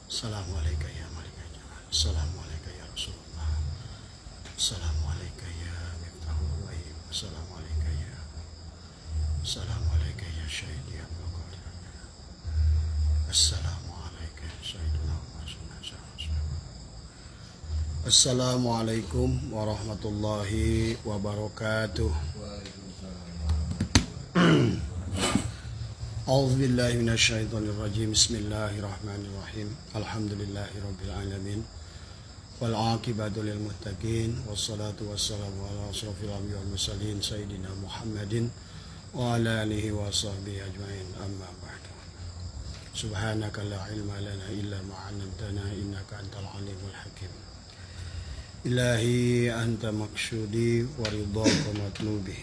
Assalamualaikum ya Malikanya. Assalamualaikum ya Rasulullah. Assalamualaikum ya Miftahul Wahib. Assalamualaikum ya. Assalamualaikum ya Syahid ya Abdul Qadir. Assalamualaikum ya Sayyidina Assalamualaikum warahmatullahi wabarakatuh. A'udzu billahi minasyaitonir rajim. Bismillahirrahmanirrahim. Alhamdulillahi rabbil alamin. Wal 'aqibatu lil muttaqin. Wassalatu wassalamu ala asyrofil anbiya'i wal mursalin sayyidina Muhammadin wa ala alihi wa sahbihi ajmain. Amma ba'du. Subhanaka la ilma lana illa ma 'allamtana innaka antal alimul hakim. Ilahi anta maksudi wa ridhaka matlubi.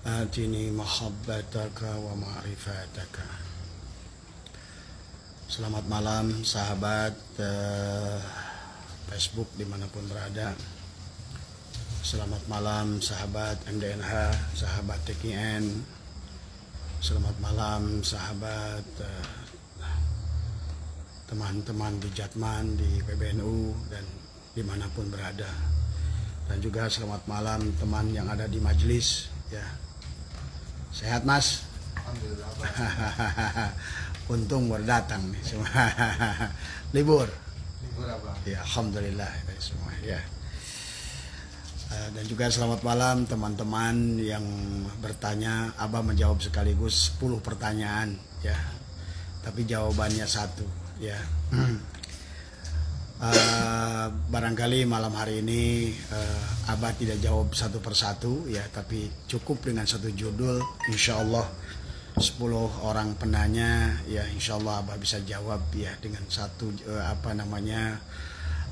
Atini mahabbataka wa ma'rifataka. Selamat malam sahabat Facebook dimanapun berada. Selamat malam sahabat MDNH, sahabat TKN. Selamat malam sahabat teman-teman di Jatman, di PBNU dan dimanapun berada. Dan juga selamat malam teman yang ada di majelis ya. Sehat Mas? Alhamdulillah. Untung baru datang nih semua. Libur Abang. ya, alhamdulillah semua ya. Dan juga selamat malam teman-teman yang bertanya. Abah menjawab sekaligus 10 pertanyaan ya, tapi jawabannya satu ya. Barangkali malam hari ini Abah tidak jawab satu persatu ya, tapi cukup dengan satu judul. Insya Allah 10 orang penanya ya, insya Allah Abah bisa jawab ya dengan satu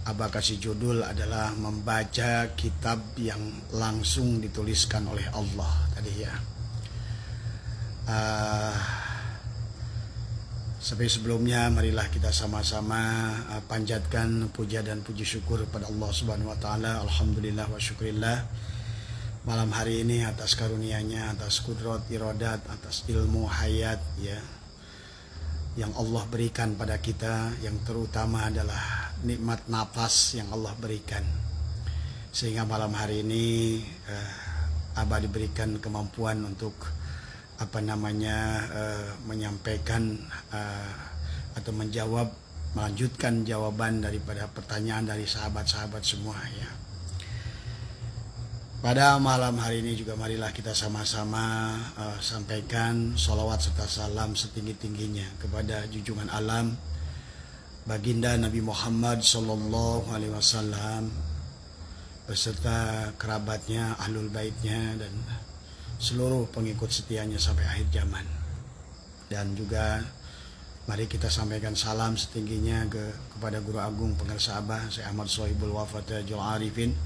Abah kasih judul adalah membaca kitab yang langsung dituliskan oleh Allah tadi ya. Sampai sebelumnya marilah kita sama-sama panjatkan puja dan puji syukur kepada Allah Subhanahu wa taala. Alhamdulillah wa syukrillah. Malam hari ini atas karunia-Nya, atas kudrat iradat, atas ilmu hayat ya yang Allah berikan pada kita, yang terutama adalah nikmat nafas yang Allah berikan. Sehingga malam hari ini Abah diberikan kemampuan untuk menyampaikan atau melanjutkan jawaban daripada pertanyaan dari sahabat-sahabat semua ya. Pada malam hari ini juga marilah kita sama-sama sampaikan sholawat serta salam setinggi-tingginya kepada junjungan alam baginda Nabi Muhammad sallallahu alaihi wasallam beserta kerabatnya, ahlul baitnya dan seluruh pengikut setianya sampai akhir zaman. Dan juga mari kita sampaikan salam setingginya kepada Guru Agung Pengarsa Abah Syekh Ahmad Sohibul Wafatajul Arifin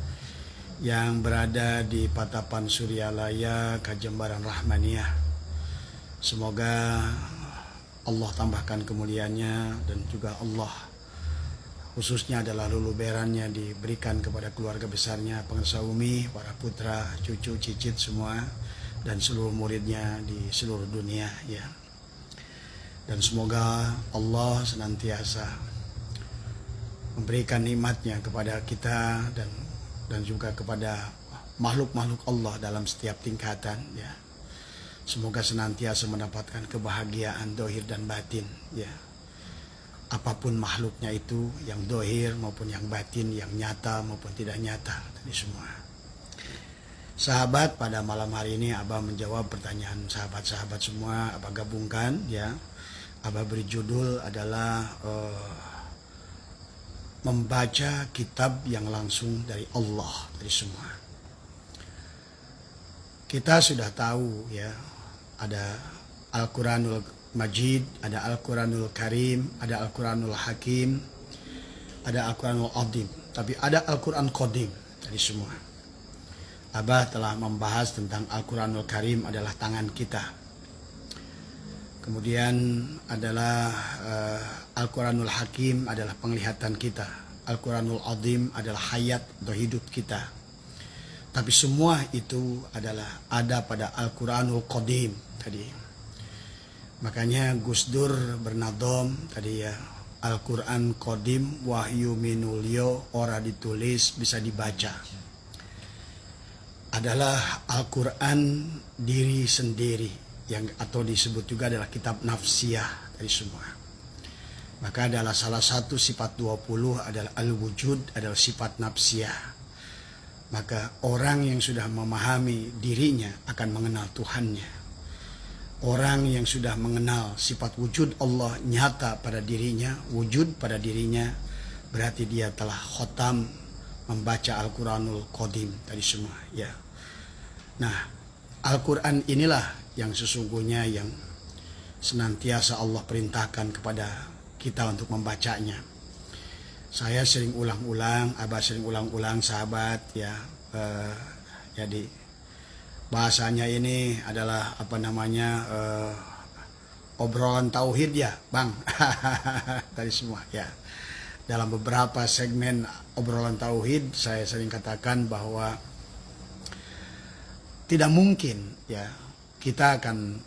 yang berada di Patapan Suryalaya, Kajembaran Rahmaniyah. Semoga Allah tambahkan kemuliaannya dan juga Allah khususnya adalah luluberannya diberikan kepada keluarga besarnya, Pengarsa Umi, para putra, cucu, cicit semua dan seluruh muridnya di seluruh dunia ya. Dan semoga Allah senantiasa memberikan nikmatnya kepada kita dan juga kepada makhluk-makhluk Allah dalam setiap tingkatan ya. Semoga senantiasa mendapatkan kebahagiaan dohir dan batin ya. Apapun makhluknya itu, yang dohir maupun yang batin, yang nyata maupun tidak nyata tadi semua. Sahabat, pada malam hari ini Abah menjawab pertanyaan sahabat-sahabat semua. Abah gabungkan ya. Abah beri judul adalah membaca kitab yang langsung dari Allah dari semua. Kita sudah tahu ya, ada Al-Quranul Majid, ada Al-Quranul Karim, ada Al-Quranul Hakim, ada Al-Quranul Azim, tapi ada Al-Quran Qadim dari semua. Abah telah membahas tentang Al-Quranul Karim adalah tangan kita. Kemudian adalah Al-Quranul Hakim adalah penglihatan kita. Al-Quranul Azim adalah hayat atau hidup kita. Tapi semua itu adalah ada pada Al-Quranul Qadim tadi. Makanya Gus Dur bernadom tadi ya, Al-Quran Qadim wahyu minulyo ora ditulis bisa dibaca. Adalah Al-Quran diri sendiri yang atau disebut juga adalah kitab nafsiyah dari semua. Maka adalah salah satu sifat 20 adalah al-wujud, adalah sifat nafsiyah. Maka orang yang sudah memahami dirinya akan mengenal Tuhannya. Orang yang sudah mengenal sifat wujud Allah nyata pada dirinya, wujud pada dirinya, berarti dia telah khotam membaca Al-Quranul Qadim tadi semua ya. Nah, Al-Quran inilah yang sesungguhnya yang senantiasa Allah perintahkan kepada kita untuk membacanya. Saya sering ulang-ulang, Abah sering ulang-ulang sahabat ya. Jadi bahasanya ini adalah apa namanya obrolan tauhid ya Bang. Tadi semua ya. Dalam beberapa segmen obrolan tauhid saya sering katakan bahwa tidak mungkin ya kita akan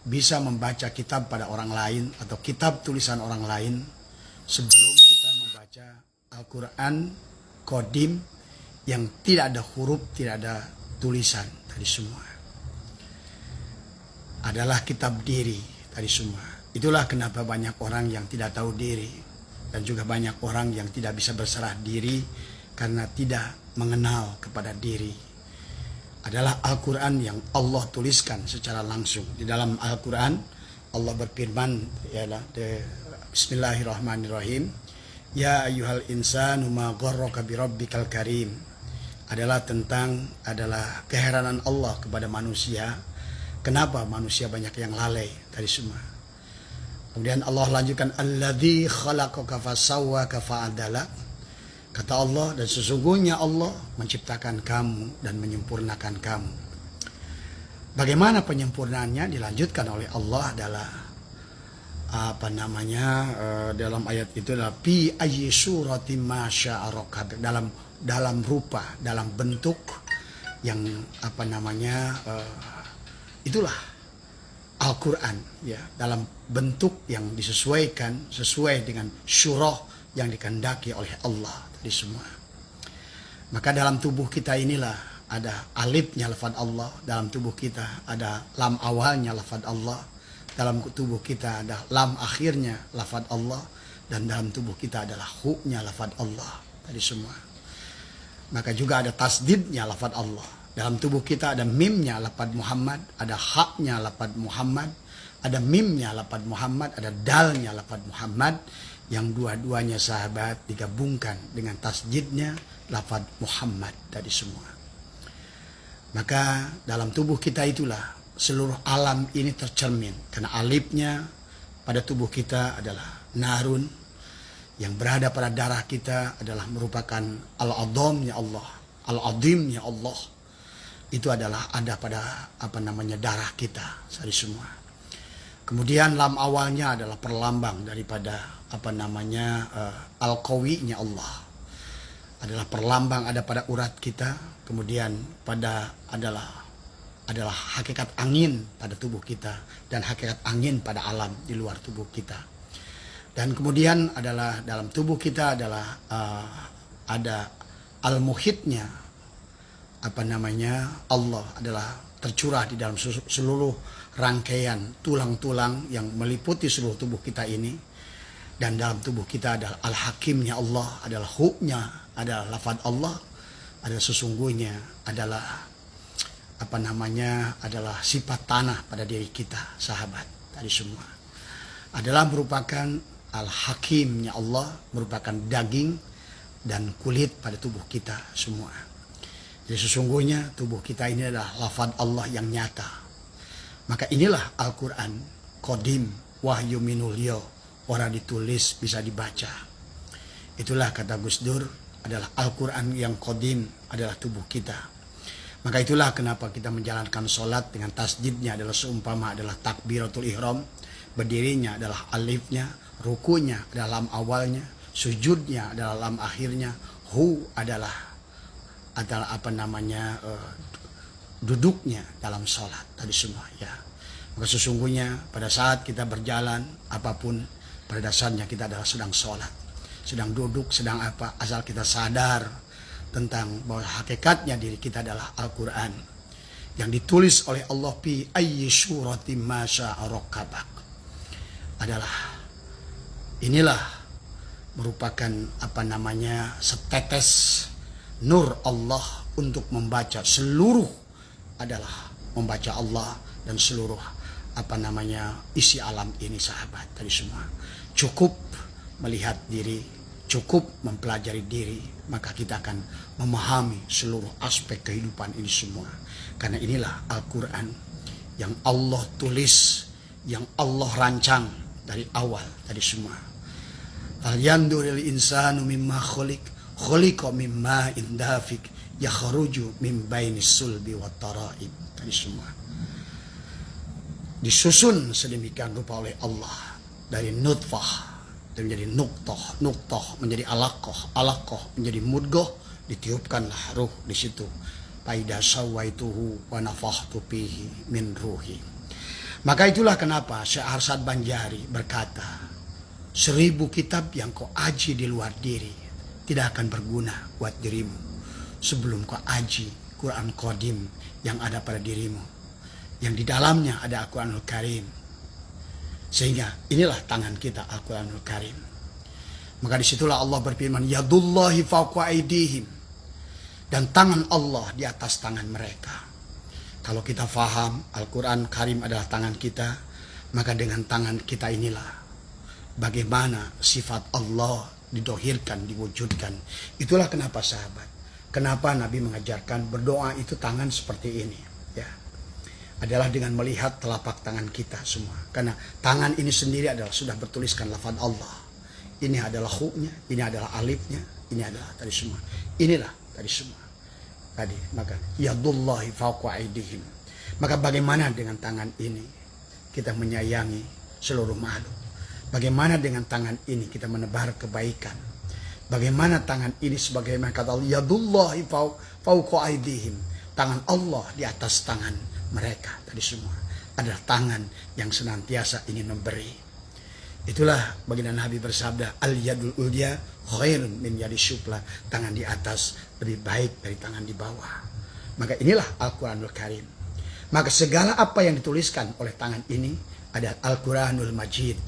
bisa membaca kitab pada orang lain atau kitab tulisan orang lain sebelum kita membaca Al-Quran Qadim yang tidak ada huruf, tidak ada tulisan tadi semua. Adalah kitab diri tadi semua. Itulah kenapa banyak orang yang tidak tahu diri dan juga banyak orang yang tidak bisa berserah diri karena tidak mengenal kepada diri. Adalah Al-Quran yang Allah tuliskan secara langsung. Di dalam Al-Quran Allah berfirman ialah Bismillahirrahmanirrahim. Ya ayyuhal insanu ma gharraka bi rabbikal karim. Adalah adalah keheranan Allah kepada manusia. Kenapa manusia banyak yang lalai tadi semua. Kemudian Allah lanjutkan alladzi khalaqaka fasawwaka fa'adala. Kata Allah, dan sesungguhnya Allah menciptakan kamu dan menyempurnakan kamu. Bagaimana penyempurnaannya dilanjutkan oleh Allah adalah dalam ayat itu adalah fi ayyi suratin ma syaa rakab, dalam rupa, dalam bentuk yang itulah Al-Quran ya, dalam bentuk yang disesuaikan sesuai dengan surah yang dikehendaki oleh Allah tadi semua. Maka dalam tubuh kita inilah ada alifnya lafaz Allah, dalam tubuh kita ada lam awalnya lafaz Allah, dalam tubuh kita ada lam akhirnya lafaz Allah, dan dalam tubuh kita adalah hu-nya lafaz Allah tadi semua. Maka juga ada tasdidnya lafaz Allah. Dalam tubuh kita ada mimnya lafaz Muhammad, ada haknya lafaz Muhammad, ada mimnya lafaz Muhammad, ada dalnya lafaz Muhammad, yang dua-duanya sahabat digabungkan dengan tasdidnya lafaz Muhammad tadi semua. Maka dalam tubuh kita itulah seluruh alam ini tercermin, karena alifnya pada tubuh kita adalah narun, yang berada pada darah kita adalah merupakan al-adhamnya Allah, al-adhimnya Allah. Itu adalah ada pada darah kita tadi semua. Kemudian lam awalnya adalah perlambang daripada al-qawinya Allah. Adalah perlambang ada pada urat kita. Kemudian adalah hakikat angin pada tubuh kita dan hakikat angin pada alam di luar tubuh kita. Dan kemudian adalah dalam tubuh kita adalah ada al-muhitnya Allah adalah tercurah di dalam seluruh rangkaian tulang-tulang yang meliputi seluruh tubuh kita ini. Dan dalam tubuh kita adalah al-hakimnya Allah, adalah hu-nya, adalah lafaz Allah, adalah sesungguhnya adalah adalah sifat tanah pada diri kita, sahabat tadi semua. Adalah merupakan al-hakimnya Allah, merupakan daging dan kulit pada tubuh kita semua. Jadi sesungguhnya tubuh kita ini adalah lafaz Allah yang nyata. Maka inilah Al-Quran Qadim wahyu minulyo, orang ditulis bisa dibaca. Itulah kata Gus Dur, adalah Al-Quran yang Qadim adalah tubuh kita. Maka itulah kenapa kita menjalankan sholat dengan tasdidnya adalah seumpama adalah takbiratul ihram, berdirinya adalah alifnya, rukunya adalah lam awalnya, sujudnya adalah lam akhirnya, hu adalah duduknya dalam sholat tadi semua ya. Maka sesungguhnya pada saat kita berjalan apapun, pada dasarnya kita adalah sedang sholat, sedang duduk, sedang apa, asal kita sadar tentang bahwa hakikatnya diri kita adalah Al-Quran yang ditulis oleh Allah fi ayyi suratim ma syaa rakkabak. Adalah inilah merupakan setetes nur Allah untuk membaca seluruh, adalah membaca Allah dan seluruh isi alam ini, sahabat tadi semua. Cukup melihat diri, cukup mempelajari diri, maka kita akan memahami seluruh aspek kehidupan ini semua. Karena inilah Al-Quran yang Allah tulis, yang Allah rancang dari awal tadi semua. Al yanduril insanu mimma khuliqa mimma indafik yakhruju min bainis sulbi wat taraib tadi semua. Disusun sedemikian rupa oleh Allah dari nutfah menjadi nuktah menjadi alaqah menjadi mudghah, ditiupkanlah ruh di situ. Faida sawaituhu wa nafakhtu fihi min ruhi. Maka itulah kenapa Syekh Arsyad Banjari berkata, 1000 kitab yang kau aji di luar diri tidak akan berguna buat dirimu sebelum kau aji Quran Qadim yang ada pada dirimu, yang di dalamnya ada Al-Quranul Karim. Sehingga inilah tangan kita, Al-Quranul Karim. Maka disitulah Allah berfirman, yadullahi fawqa aydihim, dan tangan Allah di atas tangan mereka. Kalau kita faham Al-Quran Karim adalah tangan kita, maka dengan tangan kita inilah bagaimana sifat Allah didohirkan, diwujudkan. Itulah kenapa sahabat, kenapa Nabi mengajarkan berdoa itu tangan seperti ini, ya, adalah dengan melihat telapak tangan kita semua. Karena tangan ini sendiri adalah sudah bertuliskan lafaz Allah. Ini adalah hu-nya, ini adalah alifnya, ini adalah tadi semua. Inilah tadi semua. Tadi, maka yadullahi fawqa aydihim. Maka bagaimana dengan tangan ini kita menyayangi seluruh makhluk? Bagaimana dengan tangan ini kita menebar kebaikan? Bagaimana tangan ini sebagaimana kata Allah, yadullahi fawqa aydihim, tangan Allah di atas tangan mereka tadi semua, adalah tangan yang senantiasa ingin memberi. Itulah baginda Nabi bersabda, al yadul ulya khairun min yadi syufla, tangan di atas lebih baik dari tangan di bawah. Maka inilah Al-Quranul Karim. Maka segala apa yang dituliskan oleh tangan ini adalah Al-Quranul Majid.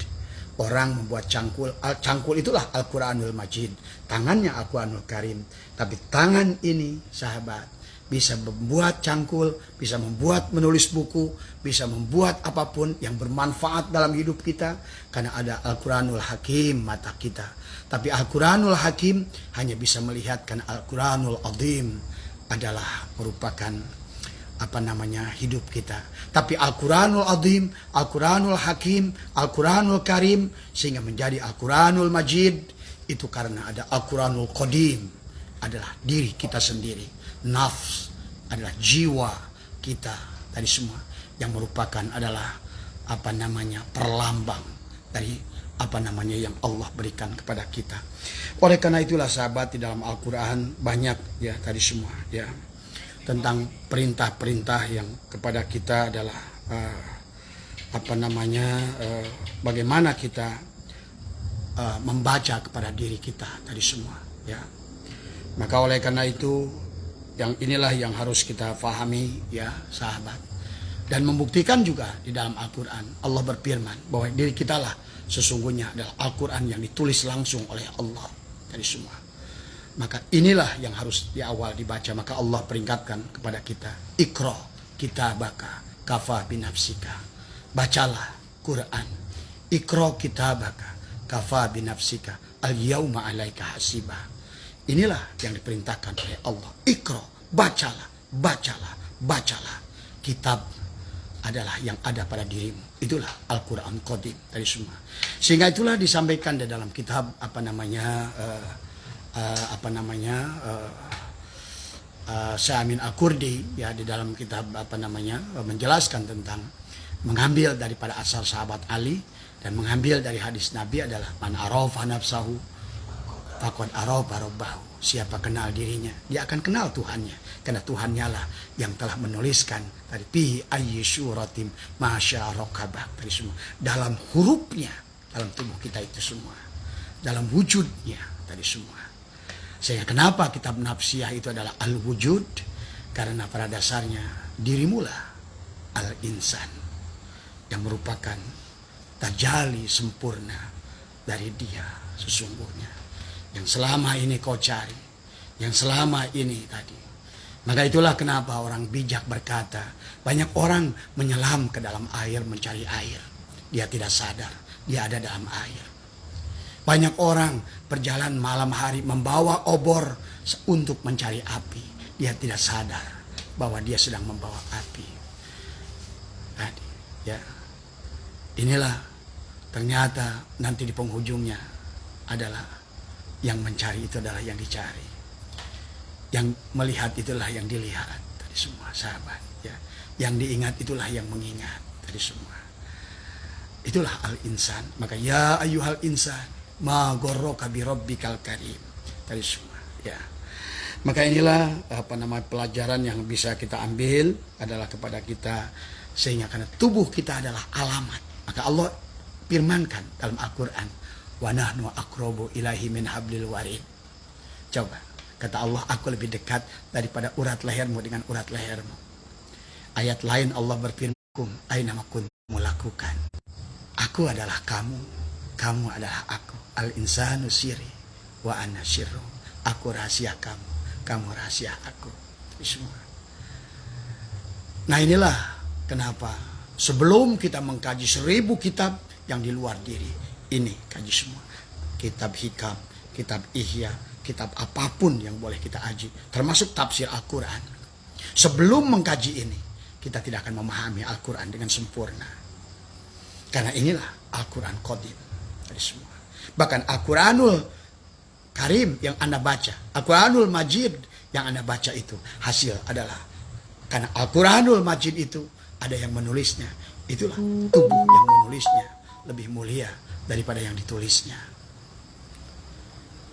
Orang membuat cangkul, cangkul itulah Al-Quranul Majid, tangannya Al-Quranul Karim. Tapi tangan ini sahabat bisa membuat cangkul, bisa membuat menulis buku, bisa membuat apapun yang bermanfaat dalam hidup kita. Karena ada Al-Quranul Hakim mata kita. Tapi Al-Quranul Hakim hanya bisa melihat karena Al-Quranul Azim adalah merupakan hidup kita. Tapi Al-Quranul Azim, Al-Quranul Hakim, Al-Quranul Karim sehingga menjadi Al-Quranul Majid itu karena ada Al-Quranul Qadim, adalah diri kita sendiri. Nafs adalah jiwa kita tadi semua, yang merupakan adalah perlambang dari yang Allah berikan kepada kita. Oleh karena itulah sahabat, di dalam Al-Quran banyak ya tadi semua ya tentang perintah-perintah yang kepada kita adalah bagaimana kita membaca kepada diri kita tadi semua ya. Maka oleh karena itu yang inilah yang harus kita fahami ya sahabat, dan membuktikan juga di dalam Al-Quran Allah berfirman bahwa diri kita lah sesungguhnya adalah Al-Quran yang ditulis langsung oleh Allah tadi semua. Maka inilah yang harus di awal dibaca. Maka Allah peringatkan kepada kita, Iqra kitabaka kafa binafsika, bacalah Quran. Iqra kitabaka kafa binafsika al yauma alaika hasiba. Inilah yang diperintahkan oleh Allah. Iqra, bacalah, bacalah, bacalah. Kitab adalah yang ada pada dirimu. Itulah Al-Quran Qadim tadi semua. Sehingga itulah disampaikan di dalam kitab Syekh Amin Al-Qurdi ya, di dalam kitab menjelaskan tentang mengambil daripada asal sahabat Ali dan mengambil dari hadis Nabi adalah man arafa nafsahu faqad arafa rabbahu. siapa kenal dirinya, dia akan kenal Tuhannya. Karena Tuhannya lah yang telah menuliskan tadi fi ayyi suratim masya rokabak tadi semua. Dalam hurufnya, dalam tubuh kita itu semua. Dalam wujudnya tadi semua. Sehingga kenapa kitab nafsiyah itu adalah al-wujud? Karena pada dasarnya dirimulah al-insan yang merupakan tajali sempurna dari dia sesungguhnya. Yang selama ini kau cari, yang selama ini tadi. Maka itulah kenapa orang bijak berkata, banyak orang menyelam ke dalam air mencari air. Dia tidak sadar, dia ada dalam air. Banyak orang berjalan malam hari membawa obor untuk mencari api. Dia tidak sadar bahwa dia sedang membawa api. Tadi, ya. Inilah ternyata nanti di penghujungnya adalah yang mencari itu adalah yang dicari. Yang melihat itulah yang dilihat. Tadi semua sahabat. Ya. Yang diingat itulah yang mengingat. Tadi semua. Itulah al-insan. Maka ya ayyuhal insan. Ma gorroka bi rabbikal karim. Tadi semua. Ya. Maka inilah pelajaran yang bisa kita ambil adalah kepada kita. Sehingga karena tubuh kita adalah alamat. Maka Allah firmankan dalam Al-Quran. Wa nahnu aqrabu ilaihi min hablil warid. Coba. Kata Allah, aku lebih dekat daripada urat lehermu dengan urat lehermu. Ayat lain Allah berfirman, aina ma kuntum lakukan. Aku adalah kamu, kamu adalah aku. Al-insanu siri wa ana sirru. Aku rahasia kamu, kamu rahasia aku. Semua. Nah inilah kenapa sebelum kita mengkaji 1000 kitab yang di luar diri, ini kaji semua. Kitab hikam, kitab ihya, kitab apapun yang boleh kita aji, termasuk tafsir Al-Quran. Sebelum mengkaji ini, kita tidak akan memahami Al-Quran dengan sempurna. Karena inilah Al-Quran Qadim. Tadi semua. Bahkan Al-Quranul Karim yang Anda baca, Al-Quranul Majid yang Anda baca itu, hasil adalah, karena Al-Quranul Majid itu ada yang menulisnya. Itulah tubuh yang menulisnya lebih mulia daripada yang ditulisnya.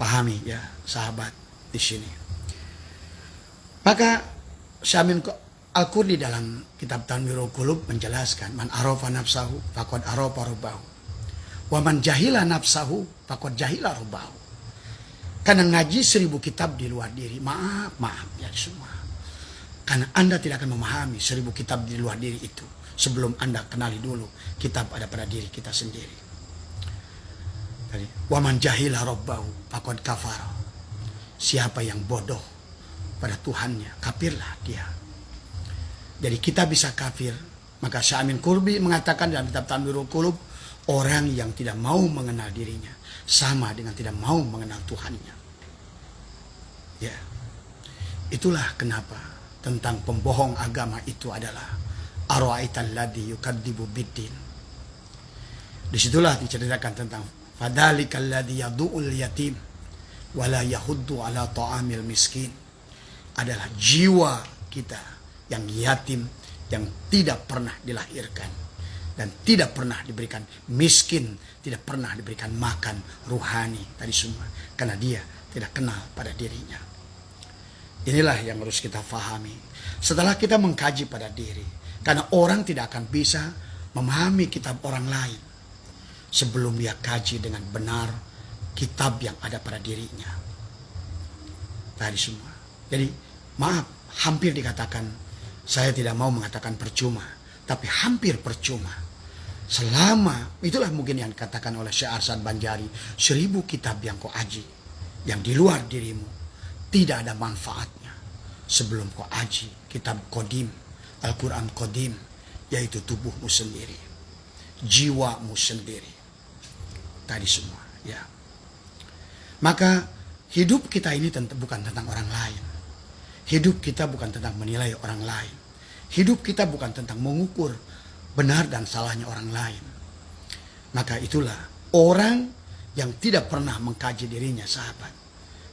Pahami ya sahabat di sini. Maka Syamin Al-Qurdi dalam kitab Tanwirul Qulub menjelaskan, man arafa nafsahu faqad arafa rabbahu. Wa man jahila nafsahu faqad jahila rabbahu. Karena ngaji 1000 kitab di luar diri, maaf ya semua. Karena Anda tidak akan memahami 1000 kitab di luar diri itu sebelum Anda kenali dulu kitab ada pada diri kita sendiri. Waman jahila rabbahu faqad kafara. Siapa yang bodoh pada Tuhannya, kafirlah dia. Jadi kita bisa kafir. Maka Syamin Qurbi mengatakan dalam kitab Tanwirul Qulub, orang yang tidak mau mengenal dirinya sama dengan tidak mau mengenal Tuhannya. Ya. Itulah kenapa tentang pembohong agama itu adalah ara'aital ladzi yukadzibu biddin. Disitulah diceritakan tentang fadzalikal ladzi yadu'ul yatim wala yahuddu ala ta'amil miskin. Adalah jiwa kita yang yatim, yang tidak pernah dilahirkan dan tidak pernah diberikan miskin, tidak pernah diberikan makan ruhani tadi semua, karena dia tidak kenal pada dirinya. Inilah yang harus kita fahami setelah kita mengkaji pada diri, karena orang tidak akan bisa memahami kitab orang lain sebelum dia kaji dengan benar kitab yang ada pada dirinya. Tadi semua. Jadi maaf, hampir dikatakan, saya tidak mau mengatakan percuma, tapi hampir percuma. Selama, itulah mungkin yang dikatakan oleh Syekh Arsyad Banjari, 1000 kitab yang kau aji, yang di luar dirimu, tidak ada manfaatnya sebelum kau aji kitab Qadim, Al-Quran Qadim, yaitu tubuhmu sendiri, jiwamu sendiri. Tadi semua, ya. Maka hidup kita ini bukan tentang orang lain. Hidup kita bukan tentang menilai orang lain. Hidup kita bukan tentang mengukur benar dan salahnya orang lain. Maka itulah orang yang tidak pernah mengkaji dirinya, sahabat,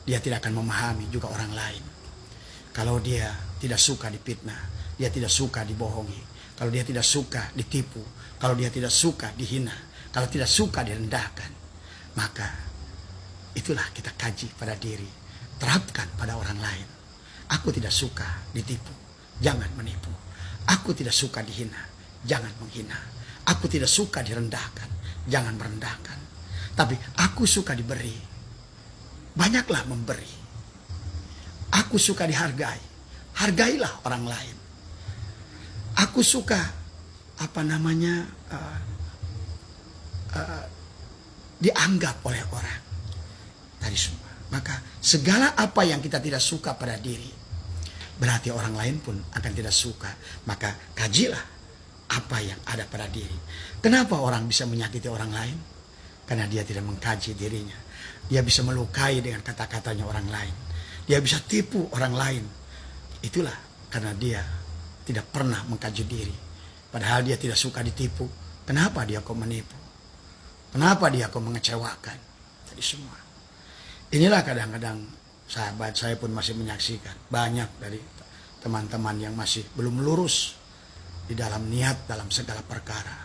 dia tidak akan memahami juga orang lain. Kalau dia tidak suka difitnah, dia tidak suka dibohongi, kalau dia tidak suka ditipu, kalau dia tidak suka dihina, kalau tidak suka direndahkan, maka itulah kita kaji pada diri. terapkan pada orang lain. Aku tidak suka ditipu, jangan menipu. Aku tidak suka dihina, jangan menghina. Aku tidak suka direndahkan, jangan merendahkan. Tapi aku suka diberi, banyaklah memberi. Aku suka dihargai, hargailah orang lain. Aku suka dianggap oleh orang. Tadi semua. Maka segala apa yang kita tidak suka pada diri, berarti orang lain pun akan tidak suka. Maka kajilah apa yang ada pada diri. Kenapa orang bisa menyakiti orang lain? Karena dia tidak mengkaji dirinya. Dia bisa melukai dengan kata-katanya orang lain. Dia bisa tipu orang lain. Itulah karena dia tidak pernah mengkaji diri. Padahal dia tidak suka ditipu. Kenapa dia kok menipu? Kenapa dia kok mengecewakan? Tadi semua. Inilah kadang-kadang sahabat saya pun masih menyaksikan. Banyak dari teman-teman yang masih belum lurus di dalam niat dalam segala perkara.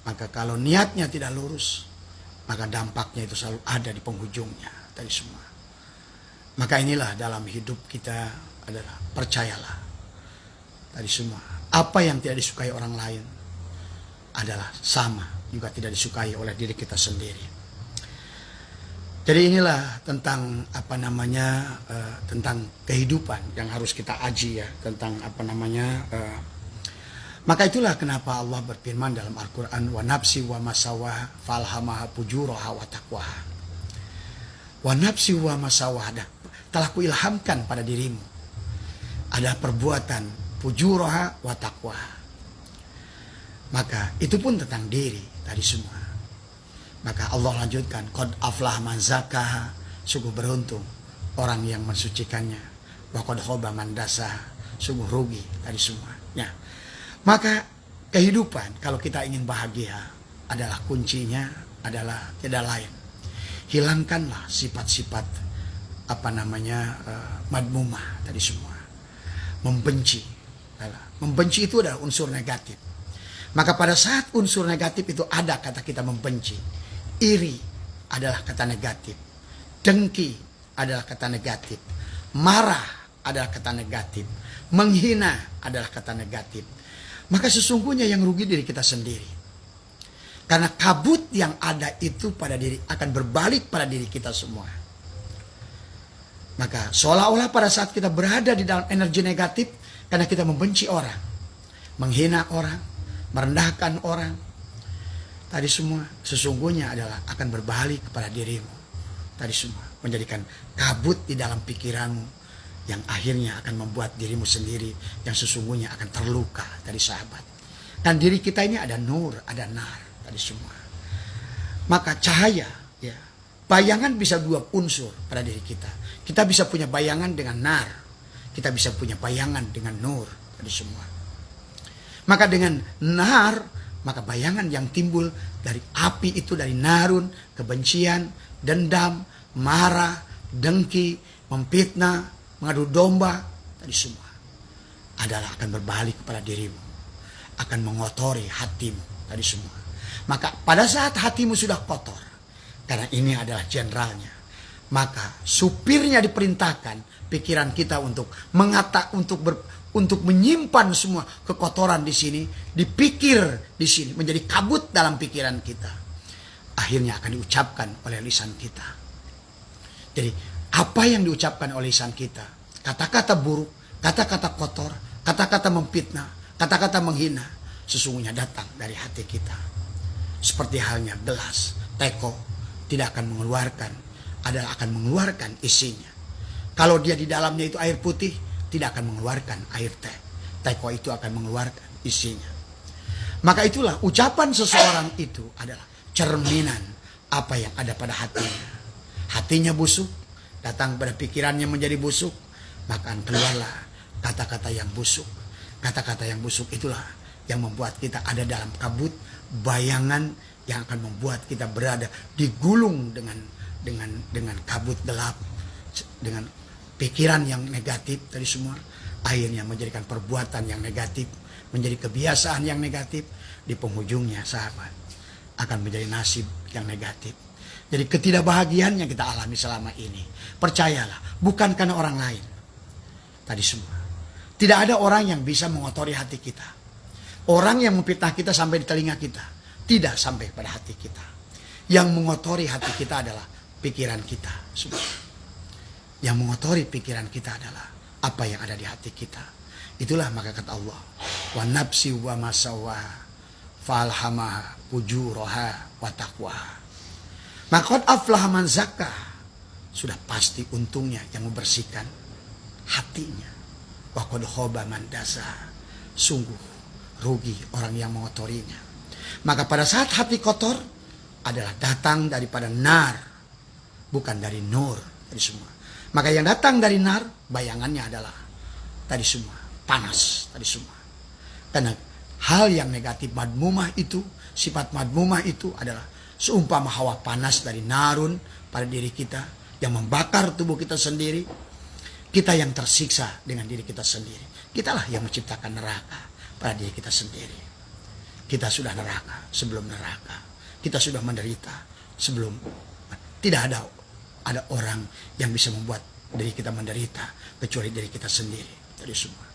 Maka kalau niatnya tidak lurus, maka dampaknya itu selalu ada di penghujungnya. Tadi semua. Maka inilah dalam hidup kita adalah percayalah. Tadi semua. Apa yang tidak disukai orang lain adalah sama juga tidak disukai oleh diri kita sendiri. Jadi inilah tentang tentang kehidupan yang harus kita aji ya, tentang maka itulah kenapa Allah berfirman dalam Al-Qur'an, wa nafsi wa masawah falhamaha fujuraha wa taqwaha. Wa nafsi wa masawah, telah kuilhamkan pada dirimu ada perbuatan fujuraha wa taqwaha. Maka itu pun tentang diri tadi semua. Maka Allah lanjutkan, qad aflah man zakaha, sungguh beruntung orang yang mensucikannya. Wa qad khaba man dasaha, sungguh rugi tadi semuanya. Maka kehidupan kalau kita ingin bahagia adalah kuncinya adalah tidak lain. Hilangkanlah sifat-sifat madmumah tadi semua. Membenci. Membenci itu adalah unsur negatif. Maka pada saat unsur negatif itu ada kata kita membenci. Iri adalah kata negatif. Dengki adalah kata negatif. Marah adalah kata negatif. Menghina adalah kata negatif. Maka sesungguhnya yang rugi diri kita sendiri. Karena kabut yang ada itu pada diri akan berbalik pada diri kita semua. Maka seolah-olah pada saat kita berada di dalam energi negatif, karena kita membenci orang, menghina orang, merendahkan orang, tadi semua sesungguhnya adalah akan berbalik kepada dirimu. Tadi semua menjadikan kabut di dalam pikiranmu yang akhirnya akan membuat dirimu sendiri yang sesungguhnya akan terluka. Tadi sahabat. Dan diri kita ini ada nur, ada nar. Tadi semua. Maka cahaya, ya, bayangan bisa dua unsur pada diri kita. Kita bisa punya bayangan dengan nar. Kita bisa punya bayangan dengan nur. Tadi semua. Maka dengan nar, maka bayangan yang timbul dari api itu dari narun, kebencian, dendam, marah, dengki, memfitnah, mengadu domba, tadi semua adalah akan berbalik kepada dirimu, akan mengotori hatimu, tadi semua. Maka pada saat hatimu sudah kotor, karena ini adalah jenderalnya, maka supirnya diperintahkan pikiran kita untuk untuk menyimpan semua kekotoran di sini, dipikir di sini, menjadi kabut dalam pikiran kita. Akhirnya akan diucapkan oleh lisan kita. Jadi apa yang diucapkan oleh lisan kita, kata-kata buruk, kata-kata kotor, kata-kata memfitnah, kata-kata menghina, sesungguhnya datang dari hati kita. Seperti halnya gelas, teko, tidak akan mengeluarkan, akan mengeluarkan isinya. Kalau dia di dalamnya itu air putih, tidak akan mengeluarkan air teh. Teko itu akan mengeluarkan isinya. Maka itulah ucapan seseorang itu adalah cerminan apa yang ada pada hatinya. Hatinya busuk, datang pada pikirannya menjadi busuk, maka keluarlah kata-kata yang busuk. Kata-kata yang busuk itulah yang membuat kita ada dalam kabut, bayangan yang akan membuat kita berada digulung dengan kabut gelap, dengan pikiran yang negatif tadi semua, akhirnya menjadikan perbuatan yang negatif, menjadi kebiasaan yang negatif, di penghujungnya sahabat akan menjadi nasib yang negatif. Jadi ketidakbahagiaan yang kita alami selama ini, percayalah, bukan karena orang lain. Tadi semua. Tidak ada orang yang bisa mengotori hati kita. Orang yang memfitnah kita sampai di telinga kita, tidak sampai pada hati kita. Yang mengotori hati kita adalah pikiran kita. Semua. Yang mengotori pikiran kita adalah apa yang ada di hati kita. Itulah maka kata Allah, wa nafsi wa masawaha falhamaha fujuraha wa taqwaha. Maka aflaha man zakka, sudah pasti untungnya yang membersihkan hatinya. Wa qad khaba man dasa, sungguh rugi orang yang mengotorinya. Maka pada saat hati kotor adalah datang daripada nar, bukan dari nur tadi semua. Maka yang datang dari nar bayangannya adalah tadi semua panas tadi semua. Karena hal yang negatif madmumah itu, sifat madmumah itu adalah seumpama hawa panas dari narun pada diri kita yang membakar tubuh kita sendiri. Kita yang tersiksa dengan diri kita sendiri. Kitalah yang menciptakan neraka pada diri kita sendiri. Kita sudah neraka sebelum neraka. Kita sudah menderita sebelum. Tidak ada orang yang bisa membuat diri kita menderita kecuali diri kita sendiri. Tadi semua.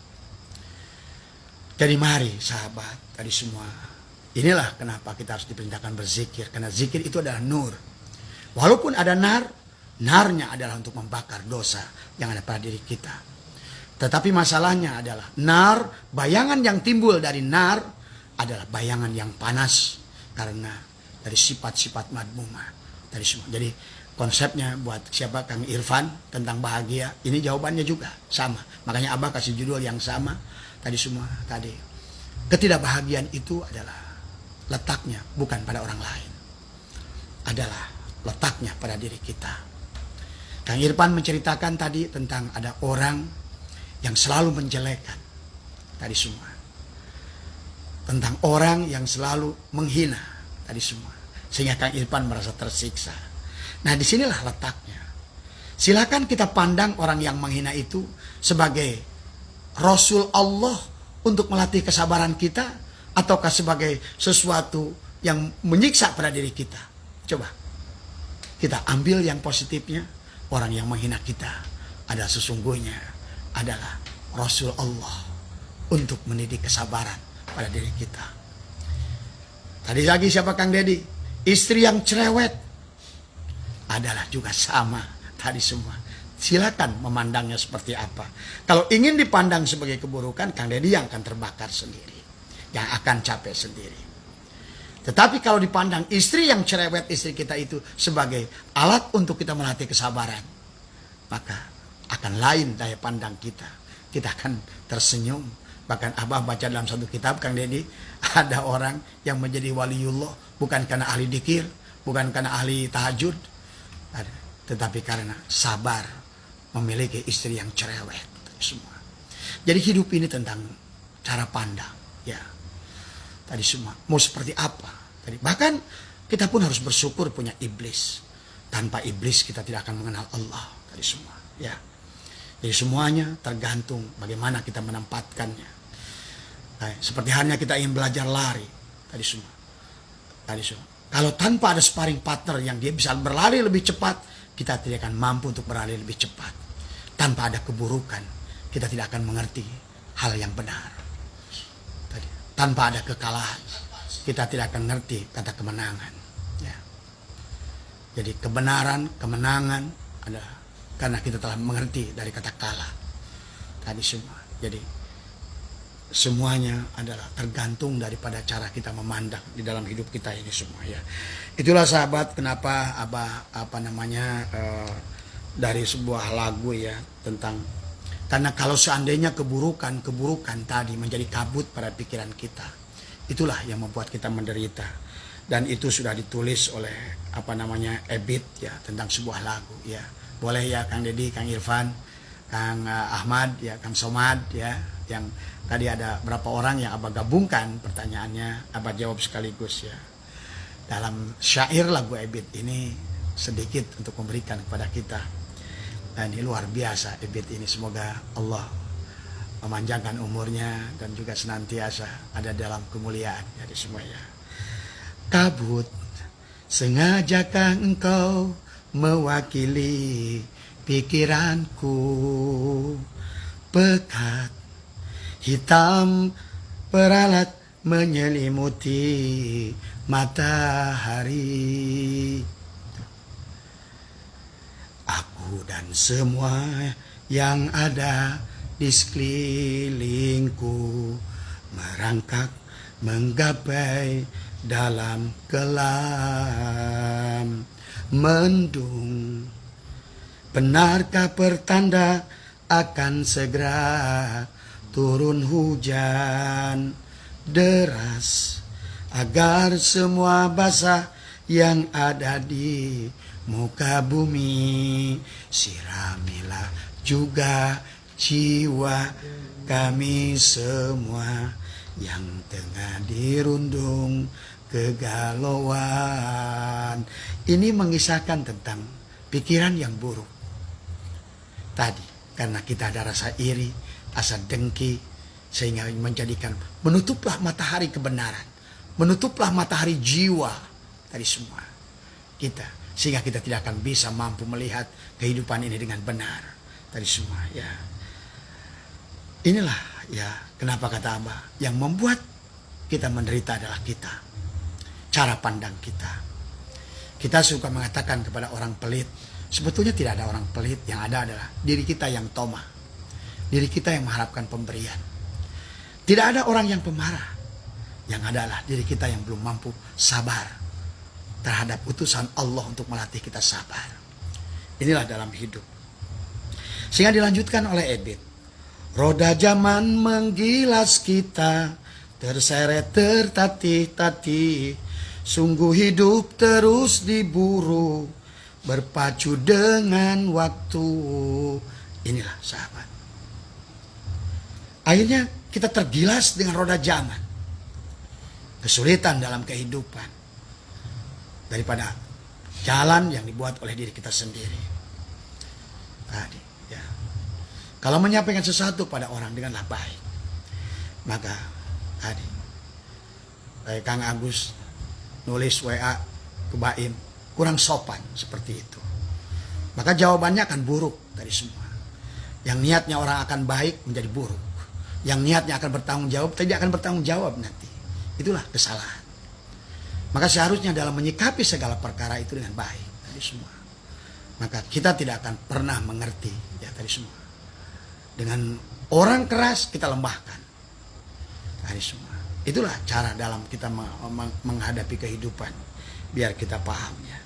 Jadi mari sahabat, tadi semua. Inilah kenapa kita harus diperintahkan berzikir. Karena zikir itu adalah nur. Walaupun ada nar, narnya adalah untuk membakar dosa yang ada pada diri kita. Tetapi masalahnya adalah nar, bayangan yang timbul dari nar adalah bayangan yang panas. Karena dari sifat-sifat madmumah. Tadi semua. Jadi konsepnya buat siapa Kang Irfan tentang bahagia, ini jawabannya juga sama. Makanya Abah kasih judul yang sama. Tadi semua. Ketidakbahagiaan itu adalah letaknya bukan pada orang lain, adalah letaknya pada diri kita. Kang Irfan menceritakan tadi tentang ada orang yang selalu menjelekan tadi semua, tentang orang yang selalu menghina tadi semua, sehingga Kang Irfan merasa tersiksa. Nah disinilah letaknya. Silakan kita pandang orang yang menghina itu sebagai Rasul Allah untuk melatih kesabaran kita, ataukah sebagai sesuatu yang menyiksa pada diri kita. Coba kita ambil yang positifnya. Orang yang menghina kita adalah sesungguhnya adalah Rasul Allah untuk mendidik kesabaran pada diri kita. Tadi lagi siapa Kang Dedi? Istri yang cerewet adalah juga sama tadi semua. Silakan memandangnya seperti apa. Kalau ingin dipandang sebagai keburukan, Kang Dedi yang akan terbakar sendiri, yang akan capek sendiri. Tetapi kalau dipandang istri yang cerewet, istri kita itu sebagai alat untuk kita melatih kesabaran, maka akan lain daya pandang kita. Kita akan tersenyum. Bahkan Abah baca dalam satu kitab Kang Dedi, ada orang yang menjadi waliullah bukan karena ahli dikir, bukan karena ahli tahajud, tetapi karena sabar memiliki istri yang cerewet semua. Jadi hidup ini tentang cara pandang, ya. Tadi semua mau seperti apa? Tadi bahkan kita pun harus bersyukur punya iblis. Tanpa iblis kita tidak akan mengenal Allah. Tadi semua, ya. Jadi semuanya tergantung bagaimana kita menempatkannya. Nah, seperti halnya kita ingin belajar lari. Tadi semua. Kalau tanpa ada sparring partner yang dia bisa berlari lebih cepat, kita tidak akan mampu untuk berlari lebih cepat. Tanpa ada keburukan, kita tidak akan mengerti hal yang benar. Tanpa ada kekalahan, kita tidak akan mengerti kata kemenangan. Ya. Jadi kebenaran, kemenangan adalah karena kita telah mengerti dari kata kalah. Tadi semua. Jadi semuanya adalah tergantung daripada cara kita memandang di dalam hidup kita ini semua, ya. Itulah sahabat kenapa dari sebuah lagu, ya, tentang karena kalau seandainya keburukan tadi menjadi kabut pada pikiran kita, itulah yang membuat kita menderita. Dan itu sudah ditulis oleh Ebit, ya, tentang sebuah lagu, ya. Boleh ya Kang Dedi, Kang Irfan, Kang Ahmad, ya, Kang Somad, ya, yang tadi ada berapa orang yang Abah gabungkan pertanyaannya, Abah jawab sekaligus, ya. Dalam syair lagu Ebit ini sedikit untuk memberikan kepada kita. Dan ini luar biasa Ebit ini, semoga Allah memanjangkan umurnya dan juga senantiasa ada dalam kemuliaan dari semuanya. Kabut Sengajakah engkau mewakili pikiranku? Pekat hitam peralat menyelimuti matahari. Aku dan semua yang ada di sekelilingku merangkak menggapai dalam kelam mendung. Benarkah pertanda akan segera turun hujan deras agar semua basah yang ada di muka bumi? Siramilah juga jiwa kami semua yang tengah dirundung kegalauan. Ini mengisahkan tentang pikiran yang buruk tadi, karena kita ada rasa iri, rasa dengki, sehingga menjadikan menutuplah matahari kebenaran, menutuplah matahari jiwa dari semua kita, sehingga kita tidak akan bisa mampu melihat kehidupan ini dengan benar dari semua. Ya, inilah ya kenapa kata Abah, yang membuat kita menderita adalah kita, cara pandang kita. Kita suka mengatakan kepada orang pelit, sebetulnya tidak ada orang pelit, yang ada adalah diri kita yang tomah, diri kita yang mengharapkan pemberian. Tidak ada orang yang pemarah, yang ada adalah diri kita yang belum mampu sabar terhadap utusan Allah untuk melatih kita sabar. Inilah dalam hidup. Sehingga dilanjutkan oleh Edith. Roda zaman menggilas kita, terseret tertatih-tatih, sungguh hidup terus diburu, berpacu dengan waktu. Inilah sahabat. Akhirnya kita tergilas dengan roda zaman. Kesulitan dalam kehidupan daripada jalan yang dibuat oleh diri kita sendiri. Tadi, ya. Kalau menyampaikan sesuatu pada orang denganlah baik, maka tadi kayak Kang Agus nulis WA ke Baim kurang sopan seperti itu, maka jawabannya akan buruk dari semua. Yang niatnya orang akan baik menjadi buruk, yang niatnya akan bertanggung jawab tidak akan bertanggung jawab nanti. Itulah kesalahan. Maka seharusnya dalam menyikapi segala perkara itu dengan baik tadi semua, maka kita tidak akan pernah mengerti ya tadi semua. Dengan orang keras kita lembahkan tadi semua. Itulah cara dalam kita menghadapi kehidupan, biar kita paham ya.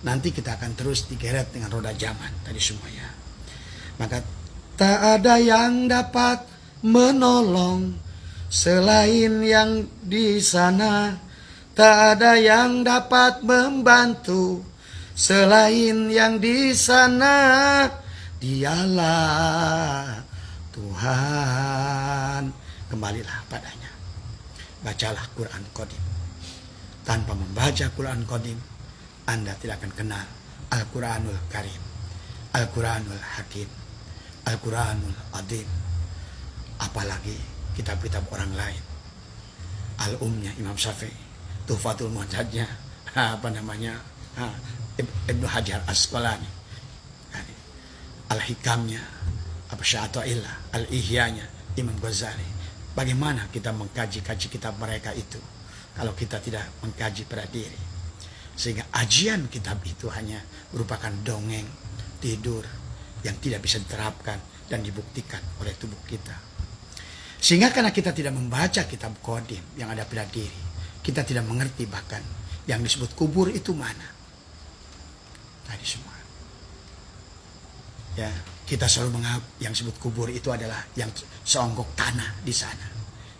Nanti kita akan terus digeret dengan roda zaman tadi semuanya. Maka tak ada yang dapat menolong selain yang di sana, tak ada yang dapat membantu selain yang di sana. Dialah Tuhan. Kembalilah padanya. Bacalah Quran Qadim. Tanpa membaca Quran Qadim, Anda tidak akan kenal Al-Quranul Karim, Al-Quranul Hakim, Al-Quranul Adim. Apalagi kitab-kitab orang lain. Al-Umnya Imam Syafi'i, Tuhfatul Muhtajnya Ibnu Hajar Asqalani, Al-Hikamnya Sya'ata'illah, Al-Ihyanya Imam Ghazali. Bagaimana kita mengkaji-kaji kitab mereka itu kalau kita tidak mengkaji pada diri? Sehingga ajian kitab itu hanya merupakan dongeng tidur yang tidak bisa diterapkan dan dibuktikan oleh tubuh kita. Sehingga karena kita tidak membaca kitab Qadim yang ada pada diri, kita tidak mengerti bahkan yang disebut kubur itu mana. Tadi semua. Ya, kita selalu menganggap yang disebut kubur itu adalah yang seonggok tanah di sana.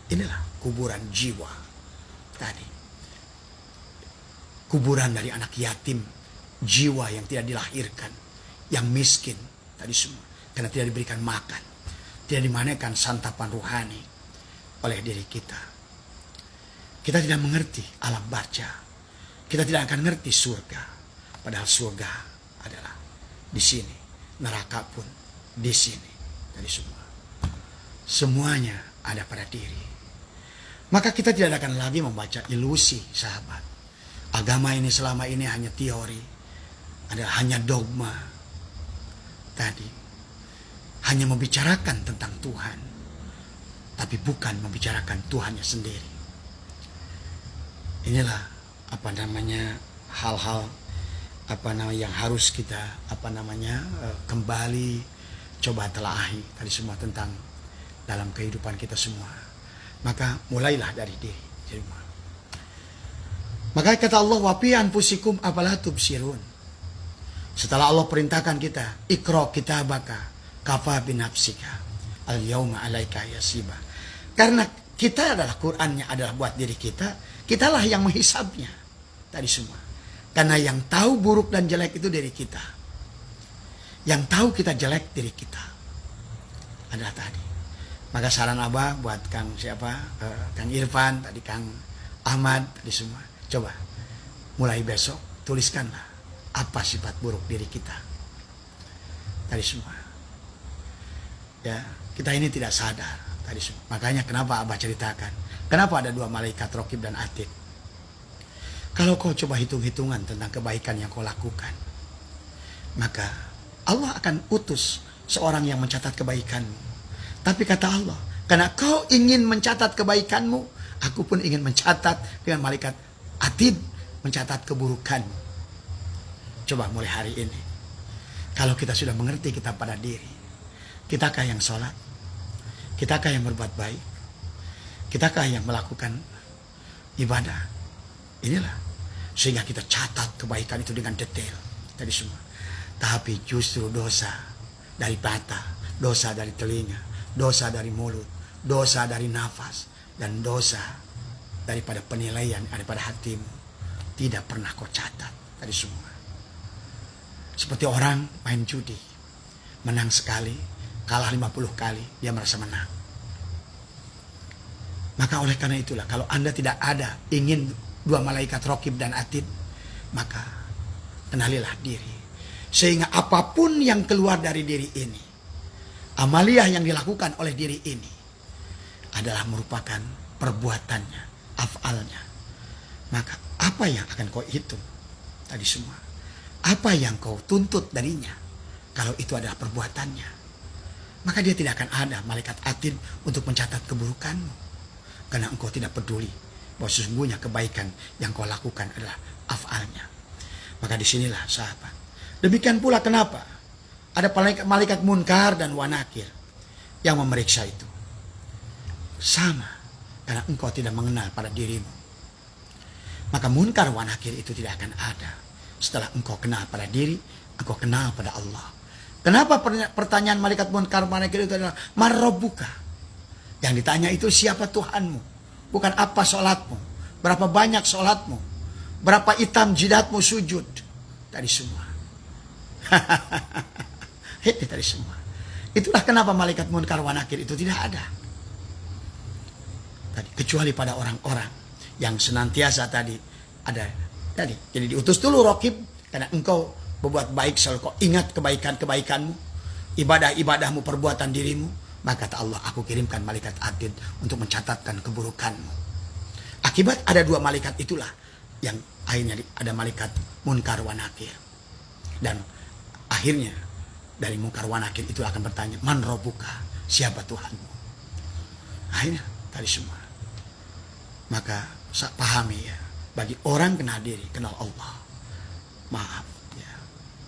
Inilah kuburan jiwa. Tadi. Kuburan dari anak yatim, jiwa yang tidak dilahirkan, yang miskin, tadi semua. Karena tidak diberikan makan, tidak dimanfaatkan santapan rohani oleh diri kita. Kita tidak mengerti alam barzah. Kita tidak akan mengerti surga. Padahal surga adalah di sini. Neraka pun di sini. Tadi semua. Semuanya ada pada diri. Maka kita tidak akan lagi membaca ilusi, sahabat. agama ini selama ini hanya teori, adalah hanya dogma. Tadi hanya membicarakan tentang Tuhan, tapi bukan membicarakan Tuhannya sendiri. Inilah hal-hal yang harus kita kembali coba telaahi tadi semua tentang dalam kehidupan kita semua. Maka mulailah dari diri di rumah. Maka kata Allah, wa fi anfusikum afala tubsirun. Setelah Allah perintahkan kita, iqra kitabaka kafa binafsika al yauma alaika yasiba. Karena kita adalah Qur'annya adalah buat diri kita, kitalah yang menghisabnya tadi semua. Karena yang tahu buruk dan jelek itu diri kita. Yang tahu kita jelek diri kita adalah tadi. Maka saran Abah buat Kang Kang Irfan, tadi Kang Ahmad, tadi semua. Coba mulai besok tuliskanlah apa sifat buruk diri kita. Tadi semua. Ya, kita ini tidak sadar tadi semua. Makanya kenapa Abah ceritakan, kenapa ada 2 malaikat Raqib dan Atid. Kalau kau coba hitung-hitungan tentang kebaikan yang kau lakukan, maka Allah akan utus seorang yang mencatat kebaikanmu. Tapi kata Allah, karena kau ingin mencatat kebaikanmu, aku pun ingin mencatat dengan malaikat Atid, mencatat keburukanmu. Coba mulai hari ini, kalau kita sudah mengerti kita pada diri, kitakah yang sholat? Kitakah yang berbuat baik? Kitakah yang melakukan ibadah? Inilah, sehingga kita catat kebaikan itu dengan detail tadi semua. Tapi justru dosa dari mata, dosa dari telinga, dosa dari mulut, dosa dari nafas, dan dosa daripada penilaian daripada hatimu tidak pernah kau catat tadi semua. Seperti orang main judi, menang sekali, kalah 50 kali, dia merasa menang. Maka oleh karena itulah, kalau Anda tidak ada ingin 2 malaikat Raqib dan Atid, maka kenalilah diri. Sehingga apapun yang keluar dari diri ini, amaliyah yang dilakukan oleh diri ini adalah merupakan perbuatannya, afalnya. Maka apa yang akan kau hitung tadi semua? Apa yang kau tuntut darinya? Kalau itu adalah perbuatannya, maka dia tidak akan ada malaikat Atid untuk mencatat keburukanmu. Karena engkau tidak peduli bahwa sesungguhnya kebaikan yang kau lakukan adalah afalnya. Maka disinilah sahabat. Demikian pula kenapa ada malaikat munkar dan wanakir yang memeriksa itu. Sama, karena engkau tidak mengenal pada dirimu. Maka munkar wanakir itu tidak akan ada setelah engkau kenal pada diri, engkau kenal pada Allah. Kenapa pertanyaan malaikat munkar wanakir itu adalah man rabbuka? Yang ditanya itu siapa Tuhanmu, bukan apa sholatmu, berapa banyak sholatmu, berapa hitam jidatmu sujud, tadi semua. Itu tadi semua. Itulah kenapa malaikat munkar wanakir itu tidak ada. Tadi, kecuali pada orang-orang yang senantiasa tadi ada tadi. Jadi diutus dulu Raqib karena engkau berbuat baik, selalu kau ingat kebaikan-kebaikanmu, ibadah-ibadahmu, perbuatan dirimu. Maka kata Allah, aku kirimkan malaikat Atid untuk mencatatkan keburukanmu. Akibat ada 2 malaikat itulah yang akhirnya ada malaikat munkar wanakir. Dan akhirnya dari munkar wanakir itu akan bertanya, man rabbuka? Siapa Tuhanmu? Akhirnya tadi semua. Maka pahami ya, bagi orang kenal diri, kenal Allah, maaf ya,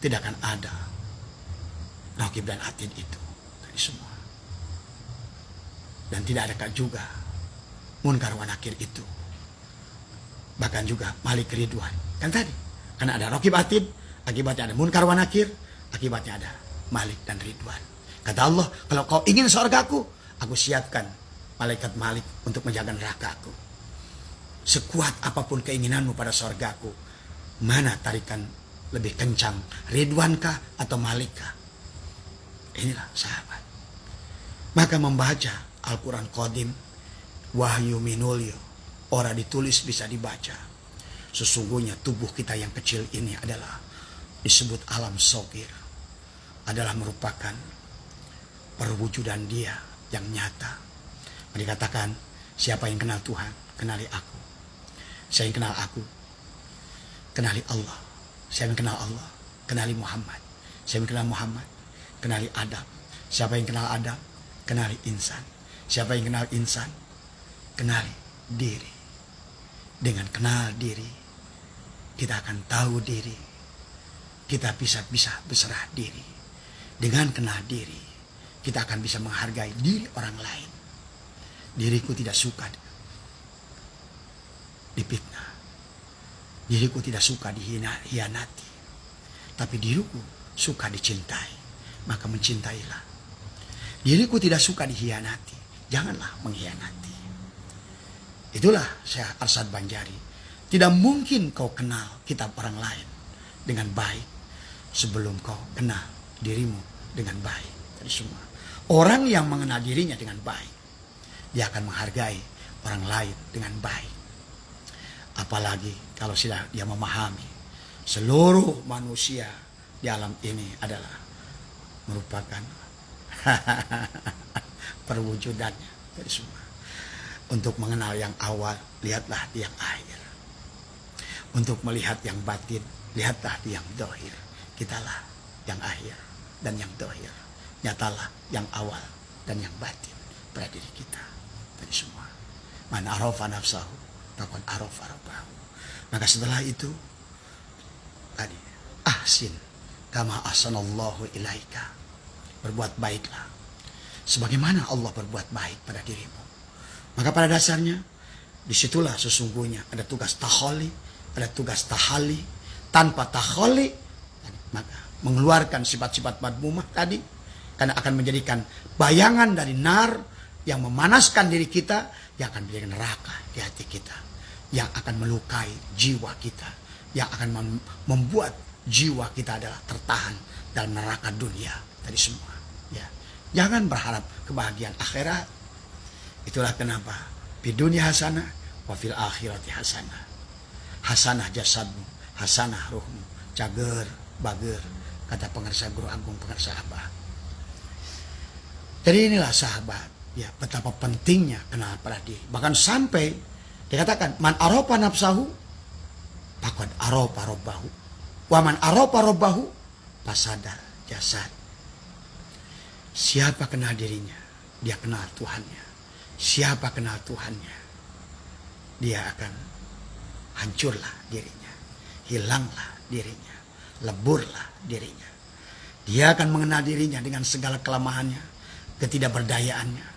tidak akan ada Raqib dan Atid itu tadi semua. Dan tidak ada juga munkar wanakir itu. Bahkan juga Malik Ridwan. Kan tadi, karena ada Raqib Atid, akibatnya ada munkar wanakir, akibatnya ada Malik dan Ridwan. Kata Allah, kalau kau ingin surgaku, aku siapkan malaikat Malik untuk menjaga nerakaku. Sekuat apapun keinginanmu pada surgaku, mana tarikan lebih kencang, Ridwankah atau Malikkah? Inilah sahabat. Maka membaca Al-Quran Qadim, wahyu minulyo, ora ditulis bisa dibaca. Sesungguhnya tubuh kita yang kecil ini adalah disebut alam sogir, adalah merupakan perwujudan dia yang nyata. Dikatakan, siapa yang kenal Tuhan, kenali aku. Saya yang kenal aku, kenali Allah. Siapa yang kenal Allah? Kenali Muhammad. Siapa yang kenal Muhammad? Kenali Adam. Siapa yang kenal Adam? Kenali insan. Siapa yang kenal insan? Kenali diri. Dengan kenal diri, kita akan tahu diri. Kita bisa berserah diri. Dengan kenal diri, kita akan bisa menghargai diri orang lain. Diriku tidak suka dipitnah. Diriku tidak suka dihianati. Tapi diriku suka dicintai. Maka mencintailah. Diriku tidak suka dihianati. Janganlah mengkhianati. Itulah Syekh Arsyad Banjari. Tidak mungkin kau kenal kitab orang lain dengan baik sebelum kau kenal dirimu dengan baik. Tadi semua. Orang yang mengenal dirinya dengan baik, dia akan menghargai orang lain dengan baik. Apalagi kalau sudah dia memahami seluruh manusia di alam ini adalah merupakan perwujudannya dari semua. Untuk mengenal yang awal, lihatlah di yang akhir. Untuk melihat yang batin, lihatlah di yang dohir. Kitalah yang akhir dan yang dohir. Nyatalah yang awal dan yang batin pada diri kita. Dari semua. Man arafa nafsahu, faqad arafa rabbahu. Maka setelah itu, tadi, ahsin kama ahsanallahu ilaika. Berbuat baiklah. Sebagaimana Allah berbuat baik pada dirimu. Maka pada dasarnya, disitulah sesungguhnya ada tugas taholi, ada tugas tahali. Tanpa taholi, maka mengeluarkan sifat-sifat madmumah tadi, karena akan menjadikan bayangan dari nar yang memanaskan diri kita, yang akan menjadi neraka di hati kita, yang akan melukai jiwa kita, yang akan membuat jiwa kita adalah tertahan dalam neraka dunia tadi semua. Ya, jangan berharap kebahagiaan akhirat. Itulah kenapa di dunia hasanah, wa fil akhirati hasanah. Hasanah jasadmu, hasanah ruhmu, cager, bager, kata pengarsa Guru Agung Pengarsa Abah. Jadi inilah sahabat, ya betapa pentingnya kenal pada diri. Bahkan sampai dikatakan man aropa nafsahu, faqad aropa robbahu. Wa man aropa robbahu, fasadar jasad. Siapa kenal dirinya, dia kenal Tuhannya. Siapa kenal Tuhannya, dia akan hancurlah dirinya, hilanglah dirinya, leburlah dirinya. Dia akan mengenal dirinya dengan segala kelemahannya, ketidakberdayaannya,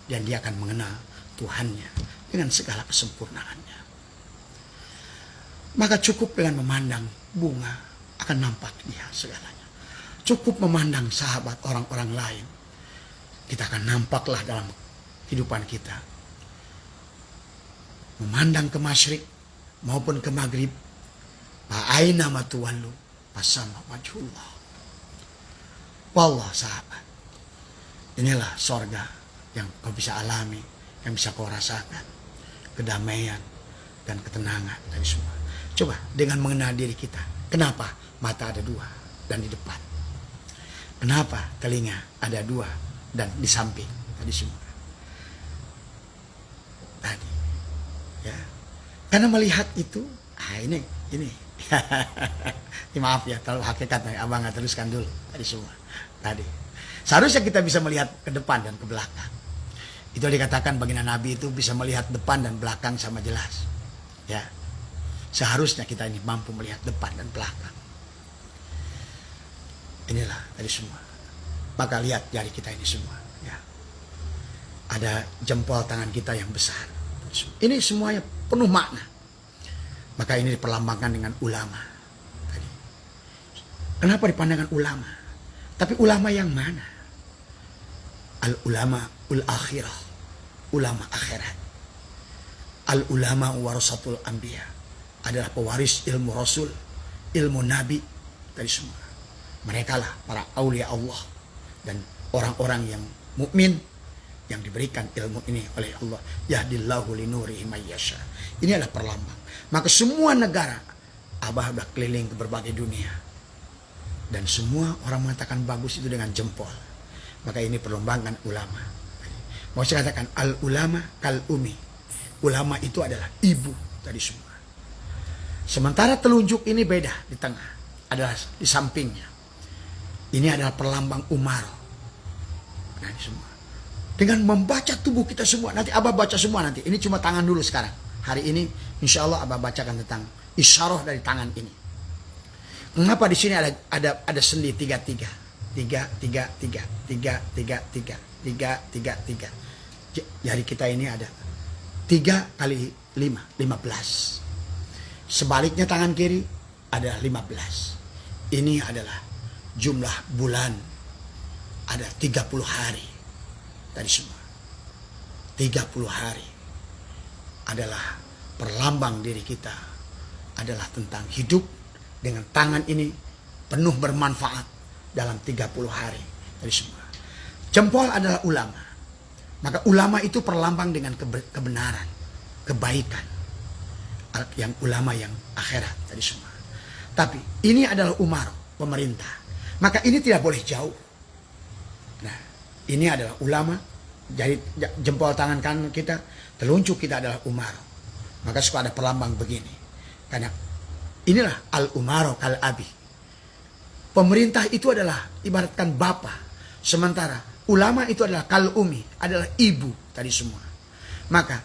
dan dia akan mengenal Tuhannya dengan segala kesempurnaannya. Maka cukup dengan memandang bunga akan nampak dia segalanya. Cukup memandang sahabat orang-orang lain, kita akan nampaklah dalam kehidupan kita. Memandang ke masyrik maupun ke maghrib, fa'aina matuwallu fasama wajhullah. Wallah sahabat, inilah sorga yang kau bisa alami, yang bisa kau rasakan, kedamaian dan ketenangan dari semua. Coba dengan mengenal diri kita. Kenapa mata ada dua dan di depan? Kenapa telinga ada dua dan di samping tadi semua? Tadi, ya, karena melihat itu, ini, maaf ya, kalau hakikatnya abang nggak teruskan dulu tadi semua. Tadi, seharusnya kita bisa melihat ke depan dan ke belakang. Itu dikatakan baginda Nabi itu bisa melihat depan dan belakang sama jelas. Ya, seharusnya kita ini mampu melihat depan dan belakang. Inilah tadi semua. Maka lihat jari kita ini semua. Ya, ada jempol tangan kita yang besar. Ini semuanya penuh makna. Maka ini diperlambangkan dengan ulama. Tadi. Kenapa dipandangkan ulama? Tapi ulama yang mana? Al-ulama ul-akhirah. Ulama akhirat. Al-ulama warasatul anbiya. Adalah pewaris ilmu Rasul, ilmu Nabi, dari semua. Mereka lah para aulia Allah dan orang-orang yang mukmin yang diberikan ilmu ini oleh Allah. Yahdillahu linurihi mayyasha. Ini adalah perlambang. Maka semua negara, Abah sudah keliling ke berbagai dunia. Dan semua orang mengatakan bagus itu dengan jempol. Maka ini perlombangan ulama. Mau saya katakan al-ulama kal umi. Ulama itu adalah ibu tadi semua. Sementara telunjuk ini beda di tengah, adalah di sampingnya. Ini adalah perlambang Umaro. Nah, ini semua. Dengan membaca tubuh kita semua. Nanti Abah baca semua nanti. Ini cuma tangan dulu sekarang. Hari ini insya Allah Abah bacakan tentang isyarah dari tangan ini. Mengapa di sini ada sendi 3-3. 3. Jari kita ini ada 3 kali 5, 15. Sebaliknya tangan kiri ada 15. Ini adalah jumlah bulan. Ada 30 hari. Tadi semua 30 hari adalah perlambang diri kita, adalah tentang hidup dengan tangan ini penuh bermanfaat dalam 30 hari. Tadi semua jempol adalah ulama, maka ulama itu perlambang dengan kebenaran, kebaikan, yang ulama yang akhirat tadi semua. Tapi ini adalah umaro, pemerintah, maka ini tidak boleh jauh. Nah, ini adalah ulama, jadi jempol tangan kanan kita, telunjuk kita adalah umaro. Maka suka ada perlambang begini. Karena inilah al-umaro kal-abi. Pemerintah itu adalah ibaratkan bapak. Sementara ulama itu adalah kal-umi, adalah ibu tadi semua. Maka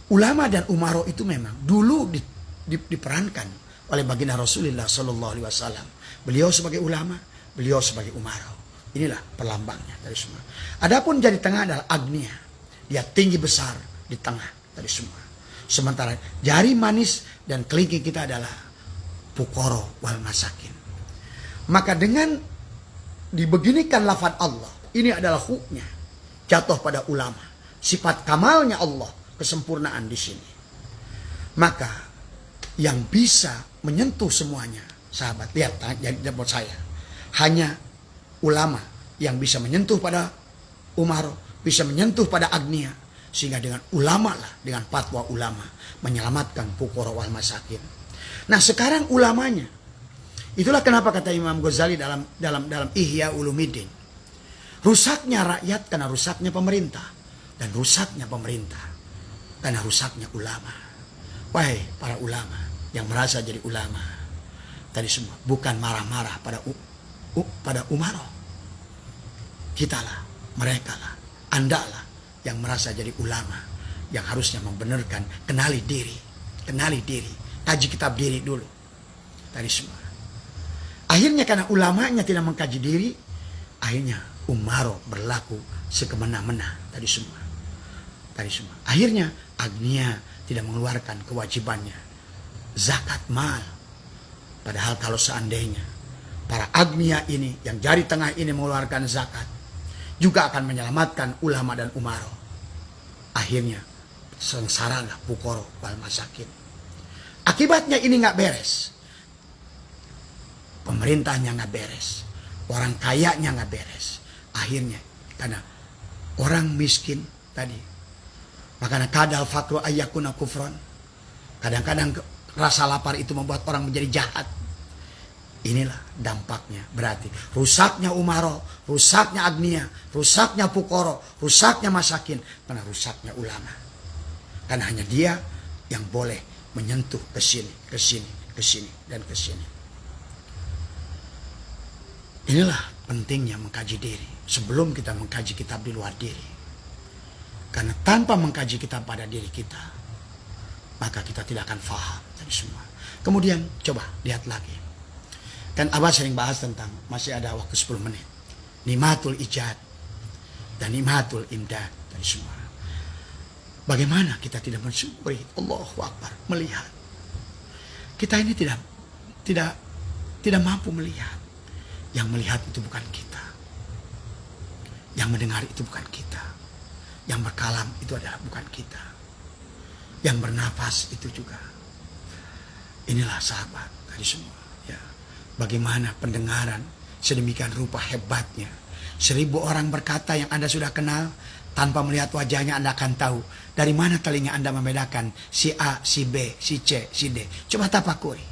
ulama dan umaro itu memang dulu diperankan oleh baginda Rasulullah SAW. Beliau sebagai ulama, beliau sebagai umaro. Inilah perlambangnya dari semua. Adapun jari tengah adalah agnia. Dia tinggi besar di tengah dari semua. Sementara jari manis dan kelingking kita adalah pukoro wal masakin. Maka dengan dibeginikan lafaz Allah, ini adalah huknya jatuh pada ulama. Sifat kamalnya Allah, kesempurnaan di sini. Maka yang bisa menyentuh semuanya, sahabat, lihat jadi buat saya, hanya ulama yang bisa menyentuh pada umaro, bisa menyentuh pada agnia, sehingga dengan ulama lah, dengan fatwa ulama menyelamatkan fuqara wal masakin. Nah, sekarang ulamanya, itulah kenapa kata Imam Ghazali dalam Ihya Ulumuddin, rusaknya rakyat karena rusaknya pemerintah, dan rusaknya pemerintah karena rusaknya ulama. Wahai para ulama yang merasa jadi ulama tadi semua, bukan marah-marah pada umaro. Kitalah, mereka lah, Anda lah yang merasa jadi ulama, yang harusnya membenarkan, kenali diri, kaji kitab diri dulu tadi semua. Akhirnya karena ulamanya tidak mengkaji diri, akhirnya umaro berlaku sekemena-mena tadi semua. Akhirnya agnia tidak mengeluarkan kewajibannya zakat mal. Padahal kalau seandainya para agnia ini yang jari tengah ini mengeluarkan zakat, juga akan menyelamatkan ulama dan umaro. Akhirnya sengsaralah fuqara wal masakin. Akibatnya ini nggak beres. Pemerintahnya nggak beres, orang kayanya nggak beres. Akhirnya karena orang miskin tadi, makanya kadal fakru ayyakuna kufron. Kadang-kadang rasa lapar itu membuat orang menjadi jahat. Inilah dampaknya, berarti rusaknya umaro, rusaknya agnia, rusaknya fuqara, rusaknya masakin, karena rusaknya ulama. Karena hanya dia yang boleh menyentuh ke sini, dan ke sini. Inilah pentingnya mengkaji diri sebelum kita mengkaji kitab di luar diri. Karena tanpa mengkaji kitab pada diri kita, maka kita tidak akan faham tadi semua. Kemudian coba lihat lagi. Kan Abah sering bahas tentang, masih ada waktu 10 menit, Nimatul Ijad dan Nimatul Imdad tadi semua. Bagaimana kita tidak mensyukuri, Allahu Akbar, melihat. Kita ini tidak mampu melihat. Yang melihat itu bukan kita. Yang mendengar itu bukan kita. Yang berkalam itu adalah bukan kita. Yang bernafas itu juga. Inilah sahabat tadi semua. Ya. Bagaimana pendengaran sedemikian rupa hebatnya. 1000 orang berkata yang Anda sudah kenal, tanpa melihat wajahnya Anda akan tahu dari mana telinga Anda membedakan si A, si B, si C, si D. Coba tapakuri.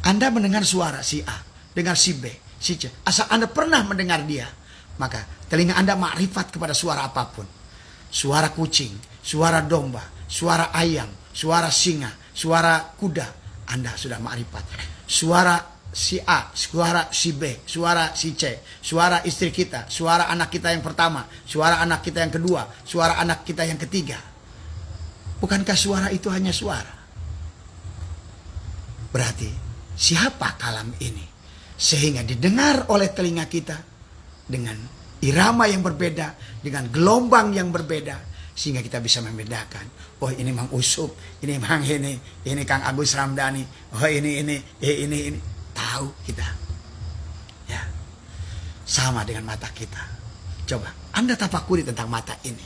Anda mendengar suara si A, dengar si B, si C. Asal Anda pernah mendengar dia, maka telinga Anda makrifat kepada suara apapun. Suara kucing, suara domba, suara ayam, suara singa, suara kuda, Anda sudah ma'rifat. Suara si A, suara si B, suara si C, suara istri kita, suara anak kita yang pertama, suara anak kita yang kedua, suara anak kita yang ketiga. Bukankah suara itu hanya suara? Berarti siapa kalam ini? Sehingga didengar oleh telinga kita dengan irama yang berbeda, dengan gelombang yang berbeda, sehingga kita bisa membedakan. Oh, ini Mang Usup, ini Mang ini Kang Agus Ramdhani, oh ini. Tahu kita. Ya. Sama dengan mata kita. Coba Anda tafakuri tentang mata ini.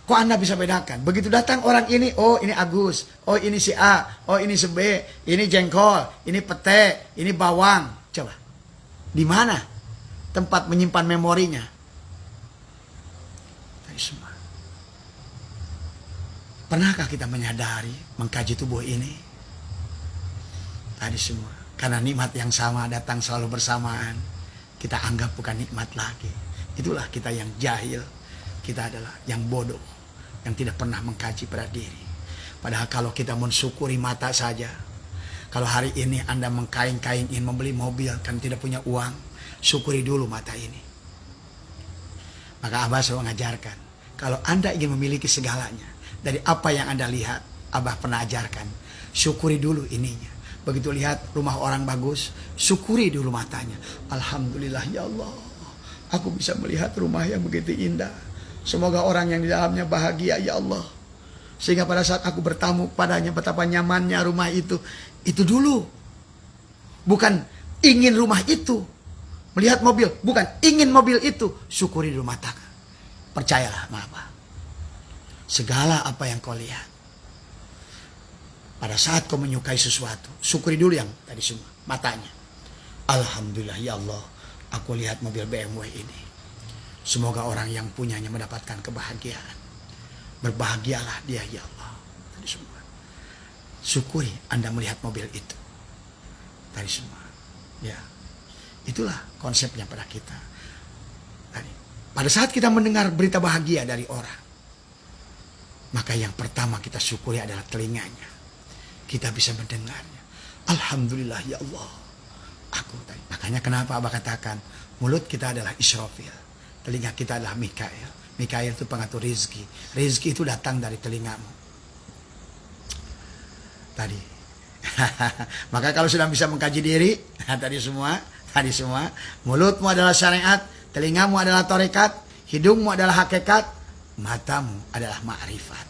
Kok Anda bisa bedakan? Begitu datang orang ini, oh ini Agus, oh ini si A, oh ini si B, ini jengkol, ini pete, ini bawang. Coba. Di mana tempat menyimpan memorinya? Tadi semua. Pernahkah kita menyadari, mengkaji tubuh ini? Tadi semua. Karena nikmat yang sama datang selalu bersamaan, kita anggap bukan nikmat lagi. Itulah kita yang jahil. Kita adalah yang bodoh, yang tidak pernah mengkaji pada diri. Padahal kalau kita mensyukuri mata saja, kalau hari ini Anda mengkain-kain ingin membeli mobil, kan tidak punya uang, syukuri dulu mata ini. Maka Abah selalu mengajarkan, kalau Anda ingin memiliki segalanya, dari apa yang Anda lihat, Abah pernah ajarkan, syukuri dulu ininya. Begitu lihat rumah orang bagus, syukuri dulu matanya. Alhamdulillah ya Allah, aku bisa melihat rumah yang begitu indah. Semoga orang yang di dalamnya bahagia ya Allah. Sehingga pada saat aku bertamu padanya, betapa nyamannya rumah itu. Itu dulu. Bukan ingin rumah itu. Melihat mobil, bukan ingin mobil itu. Syukuri dulu mata. Percayalah sama apa. Segala apa yang kau lihat, pada saat kau menyukai sesuatu, syukuri dulu yang tadi semua, matanya. Alhamdulillah ya Allah, aku lihat mobil BMW ini. Semoga orang yang punyanya mendapatkan kebahagiaan. Berbahagialah dia ya Allah. Tadi semua. Syukuri Anda melihat mobil itu. Tadi semua. Ya. Itulah konsepnya pada kita. Tadi. Pada saat kita mendengar berita bahagia dari orang, maka yang pertama kita syukuri adalah telinganya. Kita bisa mendengarnya. Alhamdulillah ya Allah. Aku tadi. Makanya kenapa Abah katakan mulut kita adalah Israfil, telinga kita adalah Mikail. Mikail itu pengatur rizki. Rizki itu datang dari telingamu. Tadi. Maka kalau sudah bisa mengkaji diri, tadi semua, mulutmu adalah syariat, telingamu adalah tarekat, hidungmu adalah hakikat, matamu adalah ma'rifat.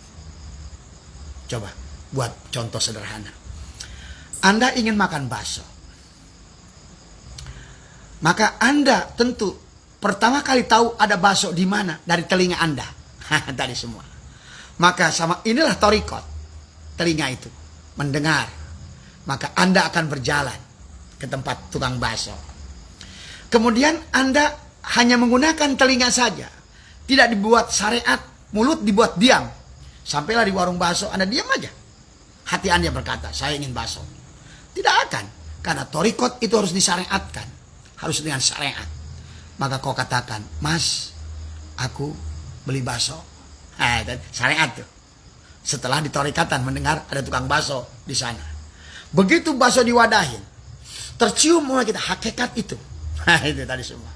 Coba buat contoh sederhana. Anda ingin makan bakso. Maka Anda tentu pertama kali tahu ada bakso di mana dari telinga Anda. Tadi semua. Maka sama inilah torikot. Telinga itu mendengar. Maka Anda akan berjalan ke tempat tukang bakso. Kemudian Anda hanya menggunakan telinga saja. Tidak dibuat syariat, mulut dibuat diam. Sampailah di warung bakso, Anda diam aja. Hati Anda berkata, saya ingin bakso. Tidak akan. Karena torikot itu harus disyariatkan. Harus dengan syariat. Maka kau katakan, Mas, aku beli bakso. Syariat tuh. Setelah ditorikatan mendengar ada tukang bakso di sana. Begitu bakso diwadahin, tercium mulai kita hakikat itu. Itu tadi semua.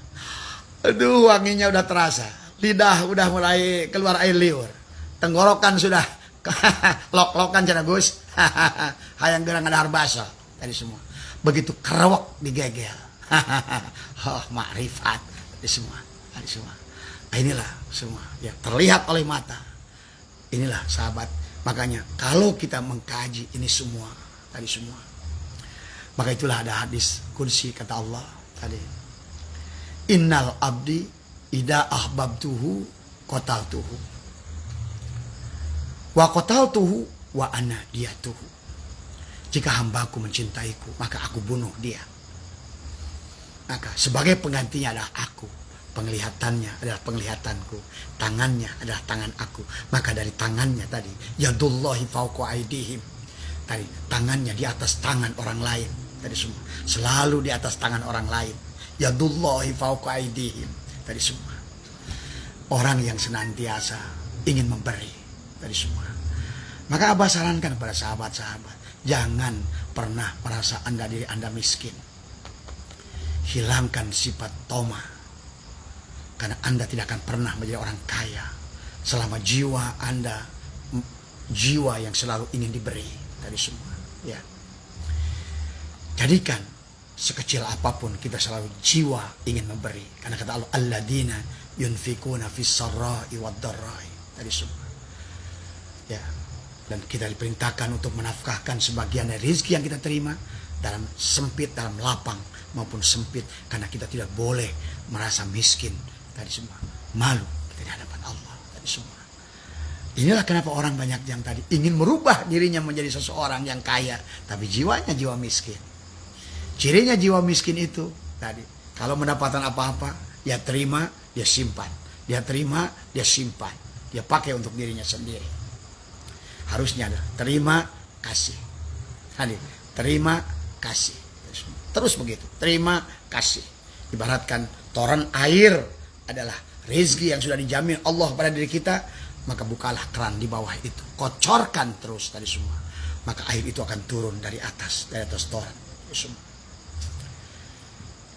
Aduh, wanginya udah terasa. Lidah udah mulai keluar air liur. Tenggorokan sudah lok-lokan cina Gus. Hayang gerang ada bakso tadi semua. Begitu kerewok digegel. Oh, makrifat tadi semua. Tadi semua. Nah, inilah semua yang terlihat oleh mata. Inilah sahabat. Makanya kalau kita mengkaji ini semua tadi semua, maka itulah ada hadis kursi kata Allah tadi. Innal abdi ida ahbabtuhu qataltuhu. Wa qataltuhu wa ana diyatuhu. Jika hambaku mencintaiku, maka aku bunuh dia. Maka sebagai penggantinya adalah aku. Penglihatannya adalah penglihatanku. Tangannya adalah tangan aku. Maka dari tangannya tadi, yadullahi fawqa aidihim. Tadi tangannya di atas tangan orang lain. Tadi semua. Selalu di atas tangan orang lain. Yadullahi fawqa aidihim. Tadi semua. Orang yang senantiasa ingin memberi. Tadi semua. Maka Abah sarankan kepada sahabat-sahabat, jangan pernah merasa diri Anda miskin. Hilangkan sifat toma. Karena Anda tidak akan pernah menjadi orang kaya selama jiwa Anda jiwa yang selalu ingin diberi dari semua. Ya. Jadikan sekecil apapun kita selalu jiwa ingin memberi. Karena kata Allah, alladzina yunfikuna fis sarra'i wad dharra'i, dari semua. Ya. Dan kita diperintahkan untuk menafkahkan sebagian dari rezeki yang kita terima dalam sempit, dalam lapang maupun sempit, karena kita tidak boleh merasa miskin dari semua. Malu kita di hadapan Allah dari semua. Inilah kenapa orang banyak yang tadi ingin merubah dirinya menjadi seseorang yang kaya, tapi jiwanya jiwa miskin. Cirinya jiwa miskin itu tadi, kalau mendapatkan apa-apa, dia terima, dia simpan. Dia terima, dia simpan. Dia pakai untuk dirinya sendiri. Harusnya ada terima, kasih. Hadir, terima, kasih. Terus begitu, terima, kasih. Ibaratkan toran air adalah rezeki yang sudah dijamin Allah pada diri kita, maka bukalah keran di bawah itu, kocorkan terus tadi semua, maka air itu akan turun dari atas toran semua.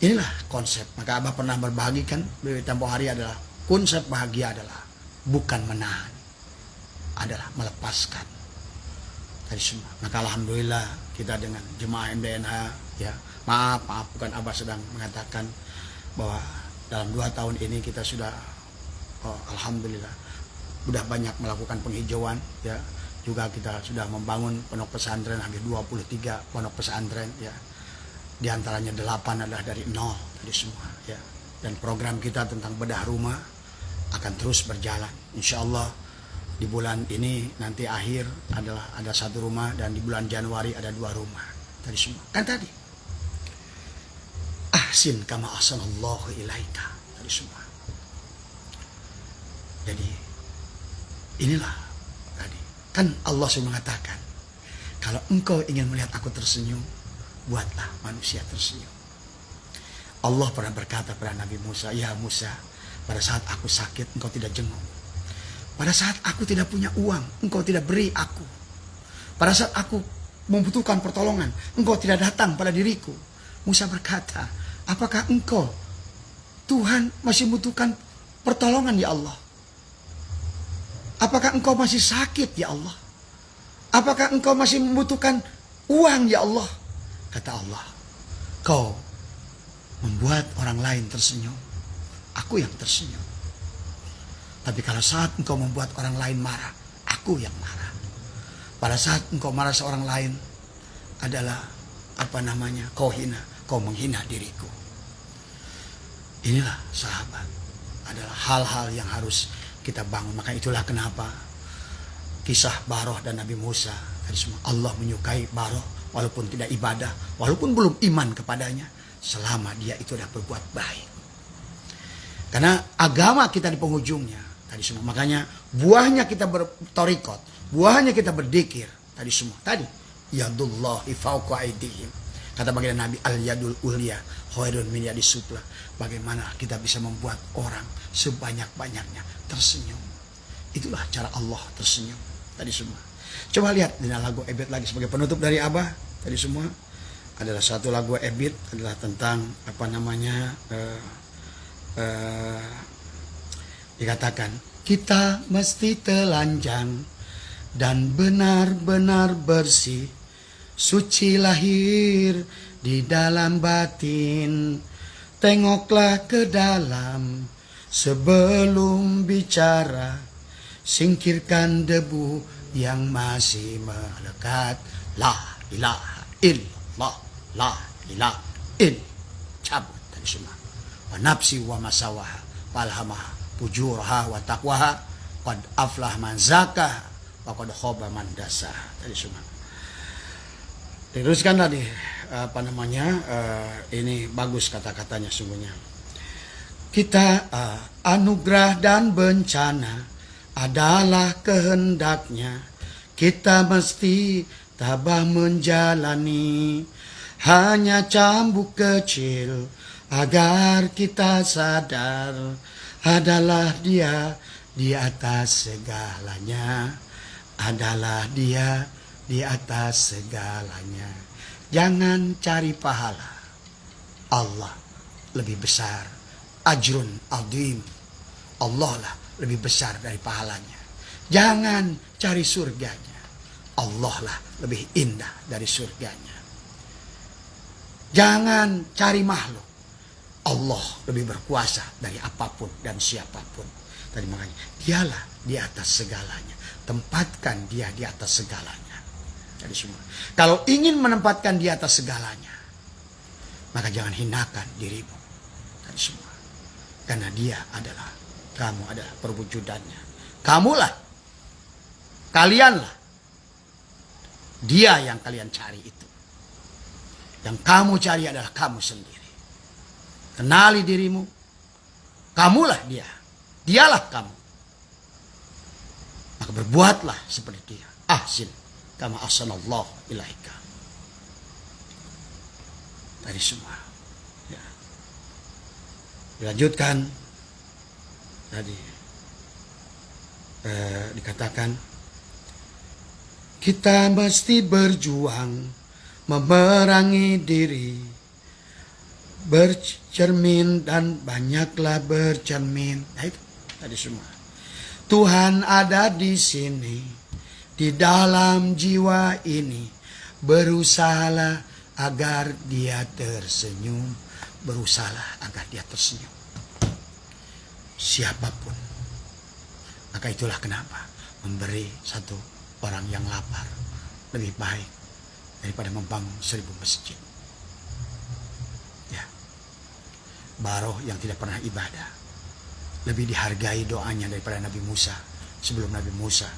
Inilah konsep. Maka Abah pernah berbagikan di tempoh hari adalah konsep bahagia adalah bukan menahan, adalah melepaskan dari semua. Maka alhamdulillah kita dengan jemaah MDNH, ya maaf bukan Abah sedang mengatakan bahwa dalam 2 tahun ini kita sudah alhamdulillah sudah banyak melakukan penghijauan, ya. Juga kita sudah membangun pondok pesantren, hampir 23 pondok pesantren, ya. Di antaranya 8 adalah dari nol dari semua, ya. Dan program kita tentang bedah rumah akan terus berjalan. Insya Allah di bulan ini nanti akhir adalah ada 1 rumah, dan di bulan Januari ada 2 rumah dari semua. Kan tadi ahsin kama ahsanallahu ilaika dari semua. Jadi inilah tadi. Kan Allah sudah mengatakan, kalau engkau ingin melihat aku tersenyum, buatlah manusia tersenyum. Allah pernah berkata pada Nabi Musa, ya Musa, pada saat aku sakit engkau tidak jenguk. Pada saat aku tidak punya uang, engkau tidak beri aku. Pada saat aku membutuhkan pertolongan, engkau tidak datang pada diriku. Musa berkata, apakah engkau, Tuhan, masih membutuhkan pertolongan ya Allah? Apakah engkau masih sakit ya Allah? Apakah engkau masih membutuhkan uang ya Allah? Kata Allah, kau membuat orang lain tersenyum, aku yang tersenyum. Tapi kalau saat engkau membuat orang lain marah, aku yang marah. Pada saat engkau marah seorang lain adalah kau hina, kau menghina diriku. Inilah sahabat, adalah hal-hal yang harus kita bangun. Maka itulah kenapa kisah Baroh dan Nabi Musa, Allah menyukai Baroh walaupun tidak ibadah, walaupun belum iman kepadanya, selama dia itu sudah berbuat baik. Karena agama kita di penghujungnya tadi semua. Makanya buahnya kita bertorikot, buahnya kita berdikir tadi semua. Tadi yadullahi fauqa aydihim. Kata baginda Nabi, al yadul ulya khairun min yadis sufla. Bagaimana kita bisa membuat orang sebanyak-banyaknya tersenyum. Itulah cara Allah tersenyum tadi semua. Coba lihat di lagu Ebit lagi sebagai penutup dari Abah tadi semua. Adalah satu lagu Ebit adalah tentang dikatakan kita mesti telanjang dan benar-benar bersih, suci lahir di dalam batin. Tengoklah ke dalam sebelum bicara, singkirkan debu yang masih melekat. La ilaha illallah, la ilaha illallah. Cabut dari semua. Wa nafsi wa masawaha falhamaha fujuraha wa taqwaha qad aflah man zakaha wa qad khaba man dasaha. Dari semua. Teruskan tadi ini bagus kata-katanya sungguhnya. Kita anugerah dan bencana adalah kehendaknya. Kita mesti tabah menjalani. Hanya cambuk kecil agar kita sadar adalah Dia di atas segalanya. adalah Dia di atas segalanya. Jangan cari pahala. Allah lebih besar. Ajrun azim. Allah lah lebih besar dari pahalanya. Jangan cari surganya. Allah lah lebih indah dari surganya. Jangan cari makhluk. Allah lebih berkuasa dari apapun dan siapapun. Tadi makanya Dialah di atas segalanya. Tempatkan Dia di atas segalanya. Jadi semua. Kalau ingin menempatkan di atas segalanya, maka jangan hinakan dirimu. Jadi semua. Karena Dia adalah, kamu adalah perwujudannya. Kamulah, kalianlah Dia yang kalian cari itu. Yang kamu cari adalah kamu sendiri. Kenali dirimu. Kamulah Dia. Dialah kamu. Maka berbuatlah seperti Dia. Ahsin kama ahsanallahu ilaika. Tadi semua. Ya. Dilanjutkan. Tadi dikatakan kita mesti berjuang memerangi diri, bercermin dan banyaklah bercermin. Nah itu tadi semua. Tuhan ada di sini, di dalam jiwa ini. Berusahalah agar Dia tersenyum. Berusahalah agar Dia tersenyum. Siapapun. Maka itulah kenapa memberi satu orang yang lapar lebih baik daripada membangun 1000 masjid. Ya. Baroh yang tidak pernah ibadah lebih dihargai doanya daripada Nabi Musa sebelum Nabi Musa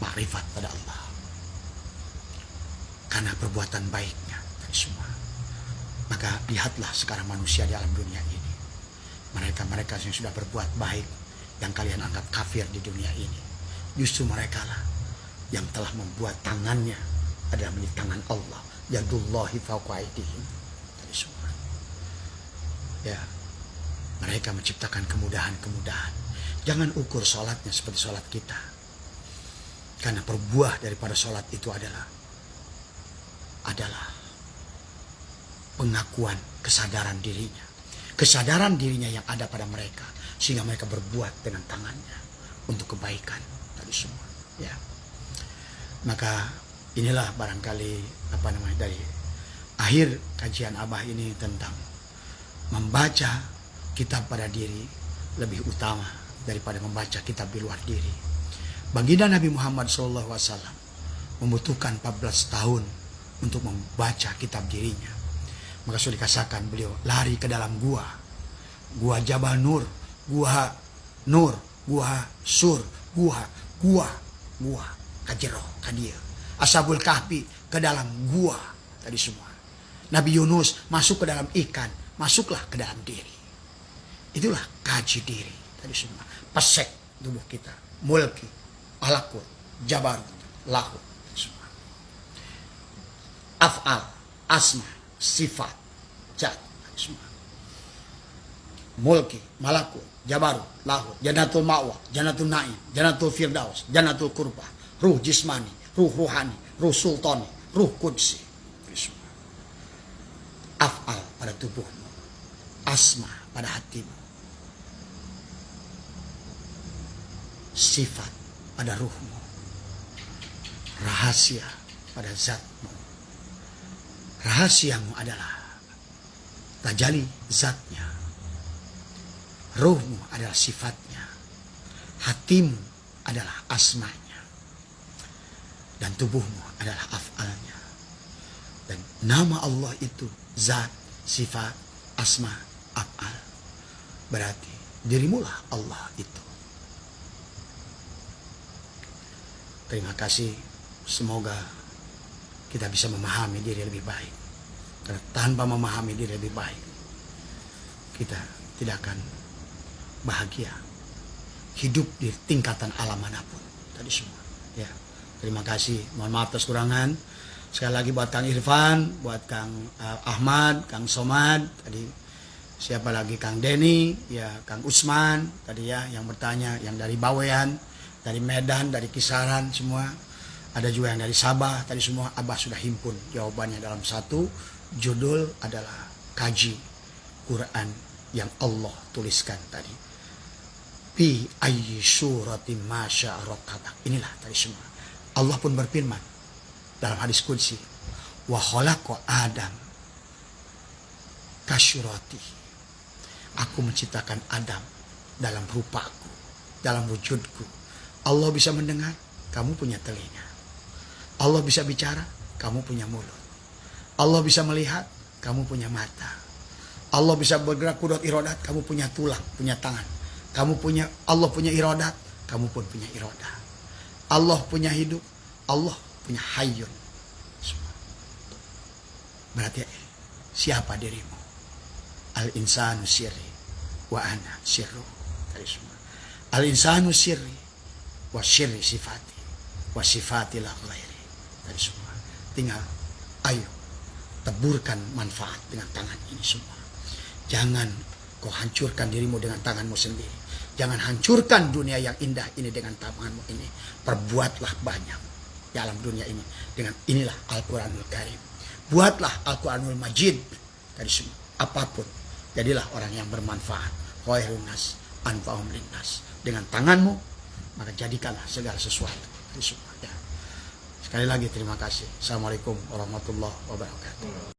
makrifat pada Allah. Karena perbuatan baiknya dari semua. Maka lihatlah sekarang manusia di alam dunia ini. Mereka-mereka yang sudah berbuat baik, yang kalian anggap kafir di dunia ini, justru mereka lah yang telah membuat tangannya adalah milik tangan Allah. Yadullahi fawqa aydihim. Dari semua. Ya. Mereka menciptakan kemudahan-kemudahan. Jangan ukur sholatnya seperti sholat kita. Karena perbuah daripada sholat itu adalah pengakuan kesadaran dirinya. Kesadaran dirinya yang ada pada mereka. Sehingga mereka berbuat dengan tangannya untuk kebaikan tadi semua. Ya. Maka inilah barangkali dari akhir kajian Abah ini tentang membaca kitab pada diri lebih utama daripada membaca kitab di luar diri. Baginda Nabi Muhammad SAW membutuhkan 14 tahun untuk membaca kitab dirinya. Maka sudah dikatakan beliau lari ke dalam gua Jabal Nur, gua Nur, gua Sur, gua Kajero, Kadir. Ashabul Kahfi ke dalam gua tadi semua. Nabi Yunus masuk ke dalam ikan, masuklah ke dalam diri. Itulah kaji diri tadi semua. Pesek tubuh kita, mulki, alakut, jabarut, lahut semua. Af'al, asma, sifat, zat semua. Mulki, malakut, jabarut, lahut, jannatul ma'wa, jannatul na'im, jannatul firdaus, jannatul qurbah, ruh jismani, ruh ruhani, ruh sultani, ruh kudsi. Af'al pada tubuhmu, asma pada hatimu, sifat pada ruhmu, rahasia pada zatmu. Rahasiamu adalah tajali zatnya, ruhmu adalah sifatnya, hatimu adalah asmanya, dan tubuhmu adalah af'alnya. Dan nama Allah itu zat, sifat, asma, af'al. Berarti dirimulah Allah itu. Terima kasih. Semoga kita bisa memahami diri lebih baik. Karena tanpa memahami diri lebih baik, kita tidak akan bahagia hidup di tingkatan alam manapun. Tadi semua. Ya, terima kasih. Mohon maaf atas kurangan. Sekali lagi buat Kang Irfan, buat Kang Ahmad, Kang Somad, tadi siapa lagi, Kang Denny, ya Kang Usman, tadi ya yang bertanya, yang dari Bawean, dari Medan, dari kisaran semua. Ada juga yang dari Sabah, tadi semua Abah sudah himpun jawabannya dalam satu judul adalah kaji Quran yang Allah tuliskan tadi. Fi ayyi suratin masya rakabak. Inilah tadi semua. Allah pun berfirman dalam hadis qudsi, wa khalaqa Adam kasyurati. Aku menciptakan Adam dalam rupaku, dalam wujudku. Allah bisa mendengar, kamu punya telinga. Allah bisa bicara, kamu punya mulut. Allah bisa melihat, kamu punya mata. Allah bisa bergerak kudrat iradat, kamu punya tulang, punya tangan. Allah punya iradat, kamu pun punya iradah. Allah punya hidup, Allah punya hayyun. Berarti siapa dirimu? Al-insanu sirri wa ana sirru. Al-insanu sirri wa sirri sifati wa sifati la ghairi. Tadi semua. Tinggal ayo teburkan manfaat dengan tangan ini semua. Jangan kau hancurkan dirimu dengan tanganmu sendiri. Jangan hancurkan dunia yang indah ini dengan tanganmu ini. Perbuatlah banyak dalam dunia ini dengan inilah Al-Quranul Karim. Buatlah Al-Quranul Majid dari semua apapun. Jadilah orang yang bermanfaat. Khairun nas anfa'um linnas. Dengan tanganmu maka jadikanlah segala sesuatu dari semua. Ya. Sekali lagi terima kasih. Assalamualaikum warahmatullahi wabarakatuh.